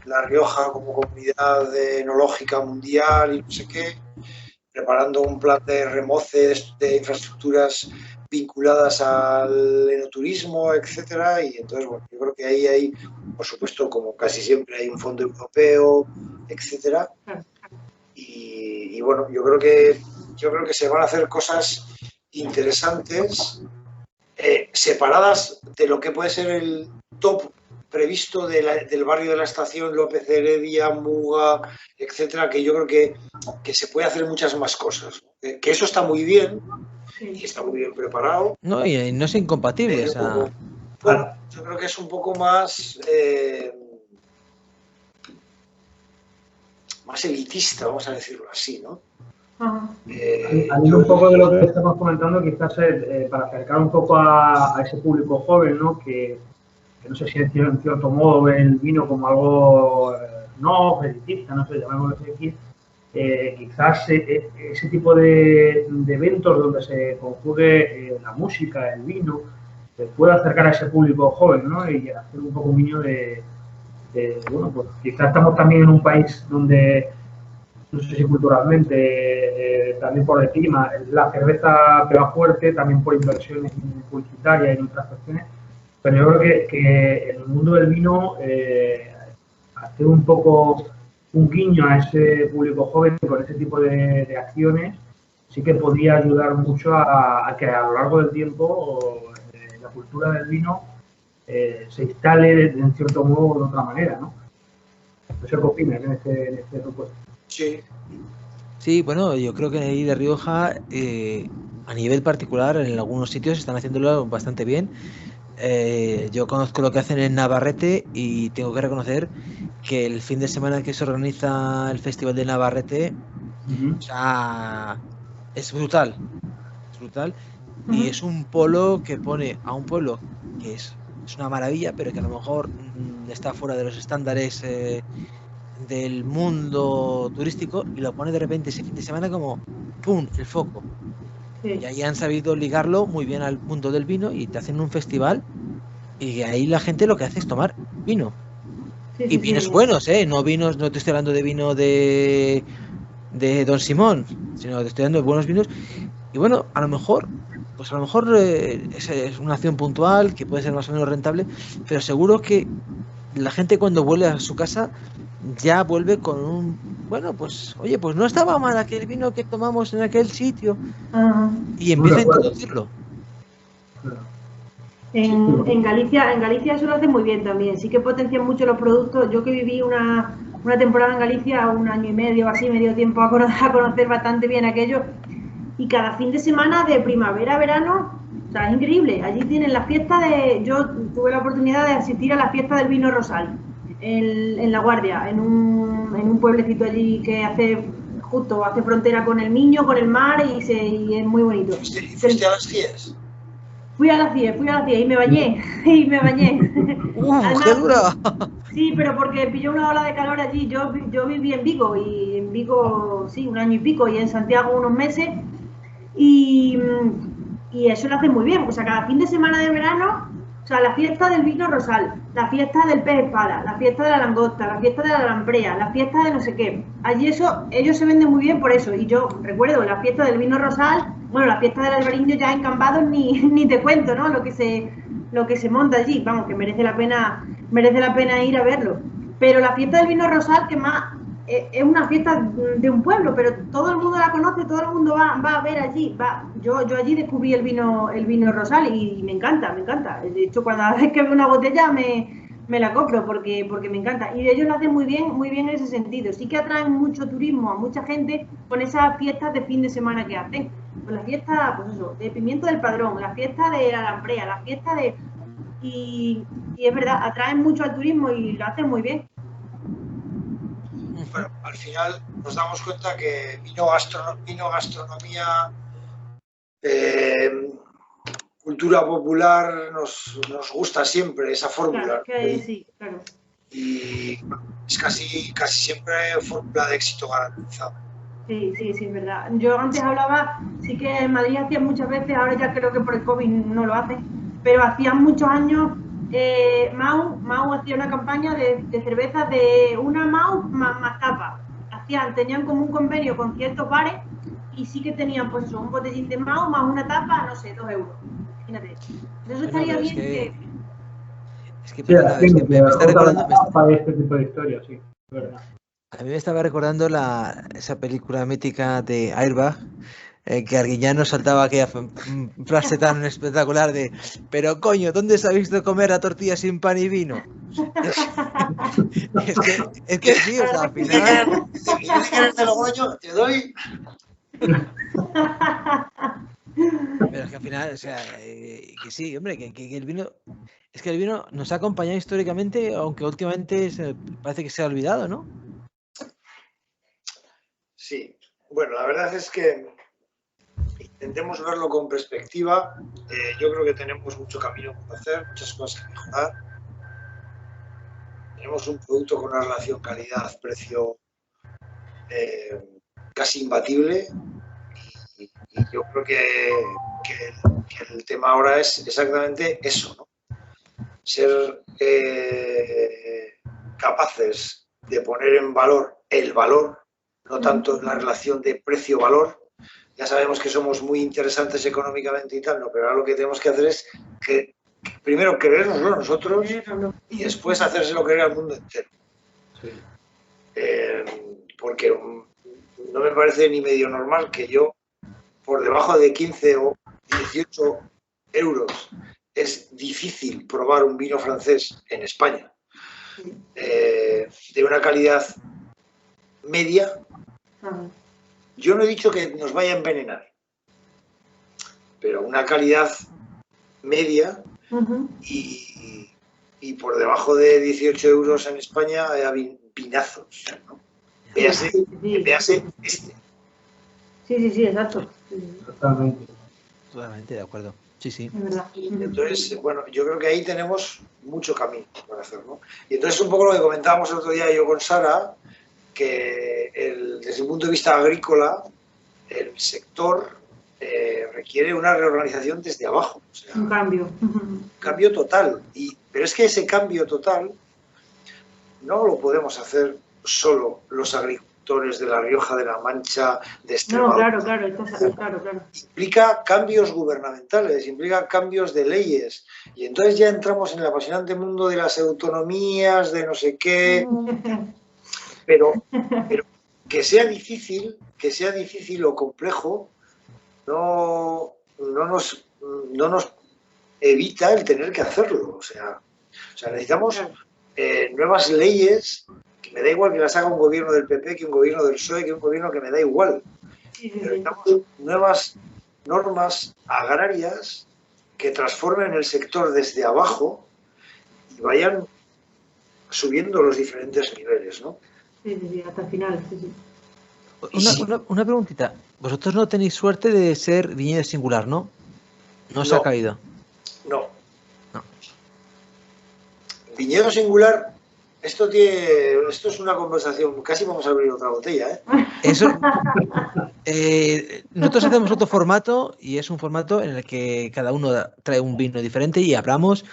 La Rioja como comunidad enológica mundial y no sé qué, preparando un plan de remoce de infraestructuras vinculadas al enoturismo, etcétera. Y entonces, bueno, yo creo que ahí hay, por supuesto, como casi siempre, hay un fondo europeo, etcétera. Y bueno, yo creo que se van a hacer cosas interesantes, separadas de lo que puede ser el top previsto del barrio de la Estación, López Heredia, Muga, etcétera, que yo creo que se puede hacer muchas más cosas. Que eso está muy bien y está muy bien preparado. No, y no es incompatible. Pero, o sea... Bueno, yo creo que es un poco más elitista, vamos a decirlo así, ¿no? Un poco de lo que estamos comentando, quizás para acercar un poco a ese público joven, ¿no? Que no sé si en cierto modo ve el vino como algo no elitista, no sé, llamémoslo así. Quizás ese tipo de eventos donde se conjugue la música, el vino, puede acercar a ese público joven, ¿no? Y hacer un poco un guiño bueno, pues quizás estamos también en un país donde, no sé si culturalmente, también por el clima, la cerveza pega fuerte, también por inversiones publicitarias y en otras cuestiones, pero yo creo que en el mundo del vino, hacer un poco un guiño a ese público joven con ese tipo de acciones sí que podría ayudar mucho a que a lo largo del tiempo la cultura del vino se instale en cierto modo o de otra manera, ¿no? No sé qué opinas en este propuesto. Sí, bueno, yo creo que ahí de Rioja, a nivel particular, en algunos sitios están haciéndolo bastante bien. Yo conozco lo que hacen en Navarrete y tengo que reconocer que el fin de semana que se organiza el Festival de Navarrete, o sea, es brutal. Es brutal. Y es un polo que pone a un pueblo que es una maravilla, pero que a lo mejor está fuera de los estándares del mundo turístico, y lo pone de repente ese fin de semana como ¡pum! El foco. Sí. Y ahí han sabido ligarlo muy bien al mundo del vino y te hacen un festival y ahí la gente lo que hace es tomar vino. Sí, Y sí, vinos sí. buenos, no vinos, no te estoy hablando de vino de Don Simón, sino te estoy hablando de buenos vinos. Y bueno, a lo mejor es una acción puntual que puede ser más o menos rentable, pero seguro que la gente cuando vuelve a su casa ya vuelve con un, bueno, pues, oye, pues no estaba mal aquel vino que tomamos en aquel sitio, Ajá. y empieza a introducirlo. En Galicia eso lo hace muy bien también. Sí que potencian mucho los productos. Yo que viví una temporada en Galicia, un año y medio, así, medio tiempo, a conocer bastante bien aquello. Y cada fin de semana, de primavera a verano, o sea, es increíble. Allí tienen la fiesta yo tuve la oportunidad de asistir a la fiesta del vino Rosal, en La Guardia, en un pueblecito allí que hace frontera con el Miño, con el mar, y es muy bonito. ¿Fuiste a las CIES? Fui a la CIE y me bañé, y me bañé. ¡Qué Además, dura! sí, pero porque pilló una ola de calor allí. Yo viví en Vigo, y en Vigo, sí, un año y pico, y en Santiago unos meses, y, y eso lo hace muy bien. O sea, cada fin de semana de verano, o sea, la fiesta del vino Rosal, la fiesta del pez espada, la fiesta de la langosta, la fiesta de la lamprea, la fiesta de no sé qué. Allí ellos se venden muy bien por eso. Y yo recuerdo la fiesta del vino Rosal, bueno, la fiesta del albariño ya en Cambados ni te cuento, ¿no? Lo que se monta allí, vamos, que merece la pena ir a verlo. Pero la fiesta del vino Rosal, que más es una fiesta de un pueblo, pero todo el mundo la conoce, todo el mundo va a ver allí. Yo allí descubrí el vino Rosal y me encanta. De hecho, cada vez que veo una botella me la compro porque me encanta. Y ellos lo hacen muy bien en ese sentido. Sí que atraen mucho turismo a mucha gente con esas fiestas de fin de semana que hacen. Pues la fiesta, pues eso, de Pimiento del Padrón, la fiesta de la Lamprea, la fiesta de... Y es verdad, atraen mucho al turismo y lo hacen muy bien. Bueno, al final nos damos cuenta que vino, gastronomía, cultura popular, nos gusta siempre esa fórmula. Claro, sí, claro. Y es casi siempre fórmula de éxito garantizada. Sí, es verdad. Yo antes hablaba, sí que en Madrid hacía muchas veces, ahora ya creo que por el COVID no lo hacen, pero hacían muchos años, Mau hacía una campaña de cervezas de una Mau más tapa. Tenían como un convenio con ciertos bares y sí que tenían pues eso, un botellín de Mau más una tapa, no sé, 2 euros. Imagínate. Eso estaría bien que... Es que, perdona, es que me está recordando... este tipo de historias, sí, es verdad. A mí me estaba recordando esa película mítica de Airbag, que Arguiñano saltaba aquella frase tan espectacular de pero coño, ¿dónde se ha visto comer a tortilla sin pan y vino? Es que sí, o sea, al final... ¿Te lo coño? Te doy... Pero es que al final, o sea, que sí, hombre, que el vino... Es que el vino nos ha acompañado históricamente, aunque últimamente parece que se ha olvidado, ¿no? Sí, bueno, la verdad es que intentemos verlo con perspectiva. Yo creo que tenemos mucho camino por hacer, muchas cosas que mejorar. Tenemos un producto con una relación calidad-precio casi imbatible y yo creo que el tema ahora es exactamente eso, ¿no? Ser capaces de poner en valor el valor, no tanto la relación de precio-valor. Ya sabemos que somos muy interesantes económicamente y tal, ¿no? Pero ahora lo que tenemos que hacer es que primero creérnoslo nosotros y después hacérselo creer al mundo entero. Sí. Porque no me parece ni medio normal que yo, por debajo de 15 o 18 euros, es difícil probar un vino francés en España de una calidad media. Yo no he dicho que nos vaya a envenenar, pero una calidad media y por debajo de 18 euros en España hay vinazos, ¿no? Véase este. Sí, exacto. Totalmente de acuerdo. Sí. Es verdad. Entonces, bueno, yo creo que ahí tenemos mucho camino por hacer, ¿no? Y entonces un poco lo que comentábamos el otro día yo con Sara, que desde el punto de vista agrícola, el sector requiere una reorganización desde abajo. O sea, Un cambio. un cambio total. Pero es que ese cambio total no lo podemos hacer solo los agricultores de La Rioja, de La Mancha, de Extremadura. No, claro. Implica cambios gubernamentales, implica cambios de leyes. Y entonces ya entramos en el apasionante mundo de las autonomías, de no sé qué. Pero que sea difícil o complejo, no nos evita el tener que hacerlo. O sea necesitamos nuevas leyes, que me da igual que las haga un gobierno del PP, que un gobierno del PSOE, que un gobierno que me da igual. Pero necesitamos nuevas normas agrarias que transformen el sector desde abajo y vayan subiendo los diferentes niveles, ¿no? Sí, hasta el final, sí. Una preguntita. Vosotros no tenéis suerte de ser viñedo singular, ¿no? No os ha caído. No. Viñedo singular, esto es una conversación, casi vamos a abrir otra botella, ¿eh? Eso, nosotros hacemos otro formato y es un formato en el que cada uno trae un vino diferente y hablamos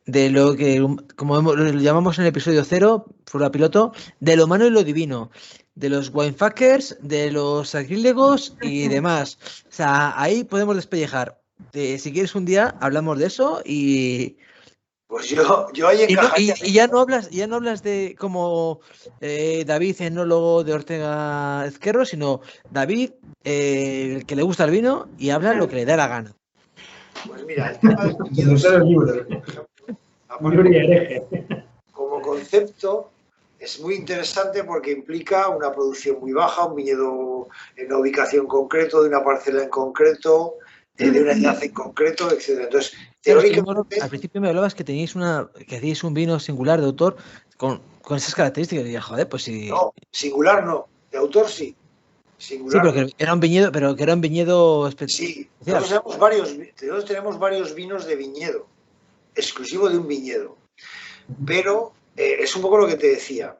de lo que, como lo llamamos en el episodio 0, prueba piloto, de lo humano y lo divino, de los winefuckers, de los sacrílegos y demás. O sea, ahí podemos despellejar. Si quieres un día hablamos de eso y... Pues yo ahí encajaría. Y ya no hablas de como David, enólogo de Ortega Ezquerro, sino David, el que le gusta el vino y habla lo que le da la gana. Pues mira, el tema del viñedo como concepto es muy interesante porque implica una producción muy baja, un viñedo en una ubicación concreta, de una parcela en concreto, de una edad en concreto, etc. Entonces, teóricamente... Al principio me hablabas que hacíais un vino singular de autor con esas características. Y dije, joder, pues sí. No, singular no, de autor sí. Singular, sí, pero que era un viñedo especial. Sí, nosotros tenemos varios vinos de viñedo, exclusivo de un viñedo. Pero es un poco lo que te decía.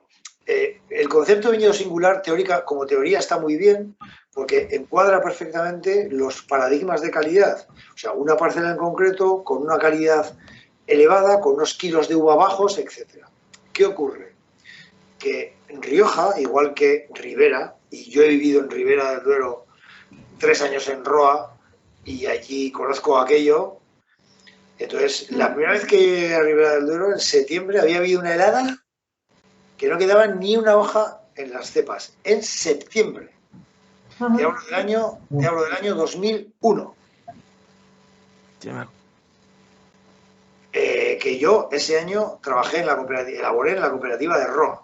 El concepto de viñedo singular, como teoría, está muy bien porque encuadra perfectamente los paradigmas de calidad. O sea, una parcela en concreto con una calidad elevada, con unos kilos de uva bajos, etc. ¿Qué ocurre? Que en Rioja, igual que Ribera, y yo he vivido en Ribera del Duero 3 años en Roa, y allí conozco aquello. Entonces, la primera vez que llegué a Ribera del Duero, en septiembre, había habido una helada que no quedaba ni una hoja en las cepas. En septiembre. Te hablo del año 2001. Que yo ese año elaboré en la cooperativa de Roa.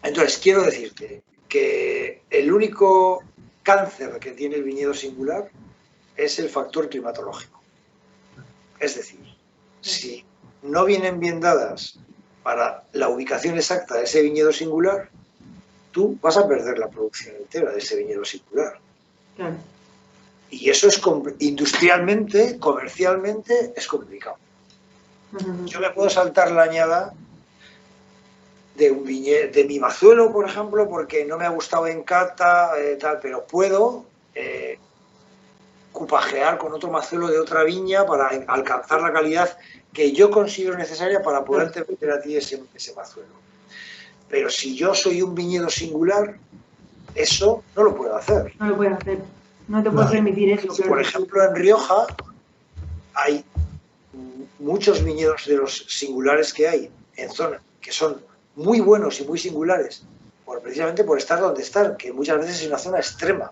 Entonces, quiero decirte que el único cáncer que tiene el viñedo singular es el factor climatológico. Es decir, si no vienen bien dadas para la ubicación exacta de ese viñedo singular, tú vas a perder la producción entera de ese viñedo singular. Claro. Y eso es industrialmente, comercialmente, es complicado. Yo me puedo saltar la añada de mi mazuelo, por ejemplo, porque no me ha gustado en cata, pero puedo cupajear con otro mazuelo de otra viña para alcanzar la calidad que yo considero necesaria para poderte vender a ti ese mazuelo. Pero si yo soy un viñedo singular, eso no lo puedo hacer. No lo puedes hacer. No te puedes permitir eso. Claro. Por ejemplo, en Rioja hay muchos viñedos de los singulares que hay en zona que son muy buenos y muy singulares, precisamente por estar donde están, que muchas veces es una zona extrema.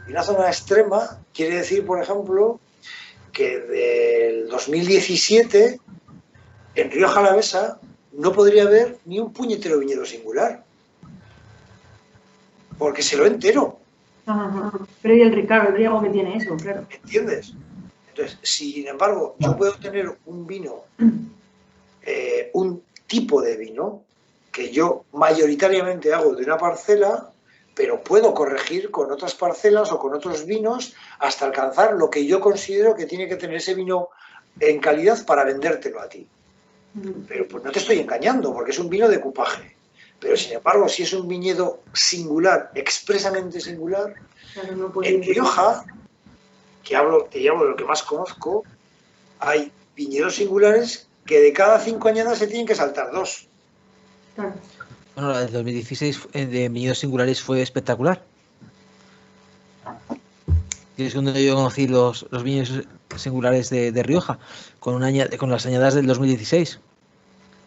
Y una zona extrema quiere decir, por ejemplo, que del 2017 en Rioja Alavesa no podría haber ni un puñetero viñedo singular. Porque se lo entero. Pero y el riego que tiene eso, claro. ¿Entiendes? Entonces, sin embargo, yo puedo tener un vino, un tipo de vino, que yo mayoritariamente hago de una parcela, pero puedo corregir con otras parcelas o con otros vinos hasta alcanzar lo que yo considero que tiene que tener ese vino en calidad para vendértelo a ti. Pero pues no te estoy engañando, porque es un vino de cupaje. Pero sin embargo, si es un viñedo singular, expresamente singular, Claro, no puede en Rioja, te hablo de lo que más conozco, hay viñedos singulares que de cada 5 añadas se tienen que saltar 2. Claro. Bueno, la del 2016 de viñedos singulares fue espectacular. Y es cuando yo conocí los viñedos singulares de Rioja, con las añadas del 2016,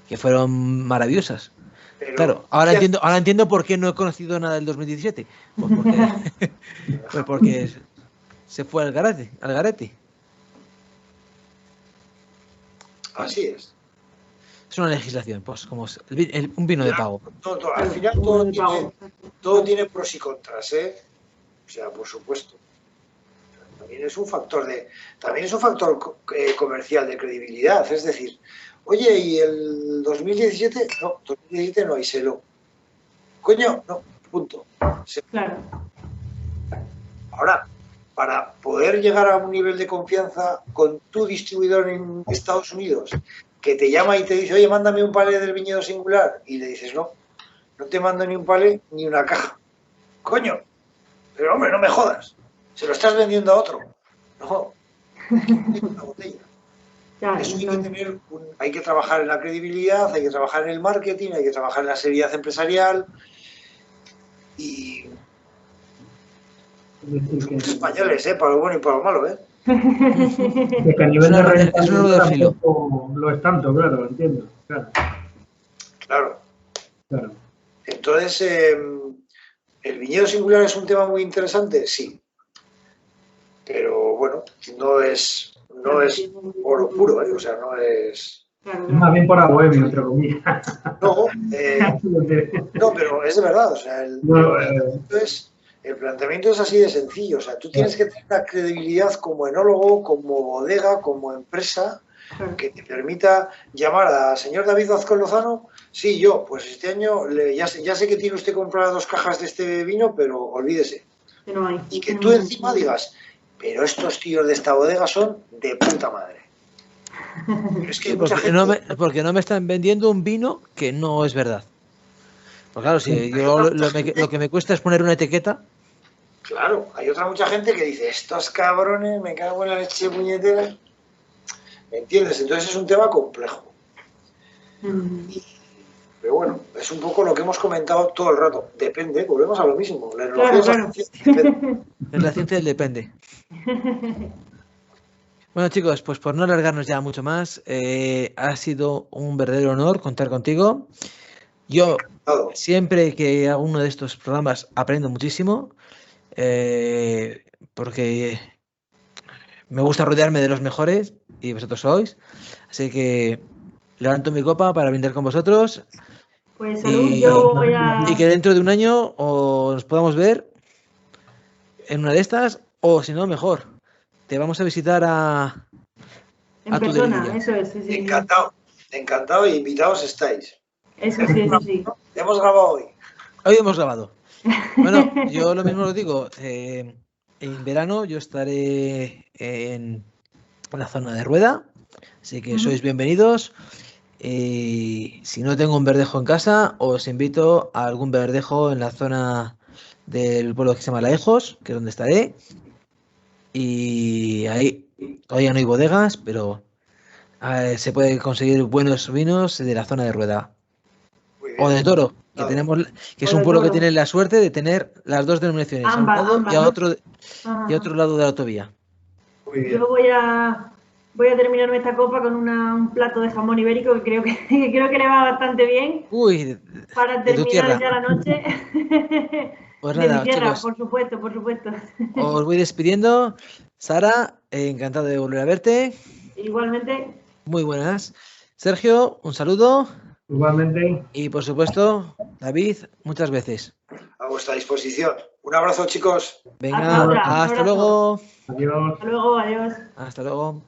que fueron maravillosas. Pero, Claro, ahora entiendo por qué no he conocido nada del 2017. Pues porque se fue al garete. Así es. Es una legislación, pues como un vino de pago. Al final todo tiene pros y contras, ¿eh? O sea, por supuesto. También es un factor comercial de credibilidad. Es decir, oye, ¿y el 2017? No, 2017 no, y Seló. Coño, no, punto. Claro. Ahora, para poder llegar a un nivel de confianza con tu distribuidor en Estados Unidos, que te llama y te dice, oye, mándame un palé del viñedo singular, y le dices, no te mando ni un palé ni una caja. Coño, pero hombre, no me jodas, se lo estás vendiendo a otro. No, una botella. Claro, Eso hay que trabajar en la credibilidad, hay que trabajar en el marketing, hay que trabajar en la seriedad empresarial y los españoles, para lo bueno y para lo malo, Es que a nivel de rentabilidad filo. tampoco lo es tanto, claro, lo entiendo. Claro. Claro. Entonces, ¿el viñedo singular es un tema muy interesante? Sí. Pero bueno, no es oro puro, o sea, no es... Es más bien para bohemio, entre comillas. No, pero es de verdad, o sea, el planteamiento es así de sencillo, o sea, tú tienes que tener una credibilidad como enólogo, como bodega, como empresa, que te permita llamar a señor David Vázquez Lozano, sí, yo, pues este año ya sé que tiene usted comprado 2 cajas de este vino, pero olvídese. No hay. Y que tú encima digas, pero estos tíos de esta bodega son de puta madre. Pero es que Sí, mucha porque no me están vendiendo un vino que no es verdad. Pues claro, si yo lo que me cuesta es poner una etiqueta. Claro, hay mucha gente que dice, estos cabrones, me cago en la leche puñetera. ¿Me entiendes? Entonces es un tema complejo. Pero bueno, es un poco lo que hemos comentado todo el rato. Depende, volvemos a lo mismo. La enología es la ciencia del depende. Bueno, chicos, pues por no alargarnos ya mucho más, ha sido un verdadero honor contar contigo. Yo siempre que hago uno de estos programas aprendo muchísimo, porque me gusta rodearme de los mejores y vosotros sois. Así que levanto mi copa para brindar con vosotros. Pues salud, yo voy a... Y que dentro de un año o nos podamos ver en una de estas, o si no, mejor. Te vamos a visitar en persona, eso es. Sí, encantado y invitados estáis. Eso sí. Hemos grabado hoy. Hoy hemos grabado. Bueno, yo lo mismo lo digo. En verano yo estaré en la zona de Rueda, así que sois bienvenidos. Si no tengo un verdejo en casa, os invito a algún verdejo en la zona del pueblo que se llama Laejos, que es donde estaré. Y ahí todavía no hay bodegas, pero se puede conseguir buenos vinos de la zona de Rueda. O de Toro, que es un pueblo que tiene la suerte de tener las dos denominaciones, ambas, y a otro lado de la autovía. Yo voy a terminarme esta copa con un plato de jamón ibérico que creo que le va bastante bien. Para terminar ya la noche. Pues nada, de mi tierra, chicos, por supuesto. Os voy despidiendo. Sara, encantado de volver a verte. Igualmente. Muy buenas. Sergio, un saludo. Igualmente. Y por supuesto, David, muchas veces. A vuestra disposición. Un abrazo, chicos. Venga, hasta luego. Adiós. Hasta luego, adiós. Hasta luego.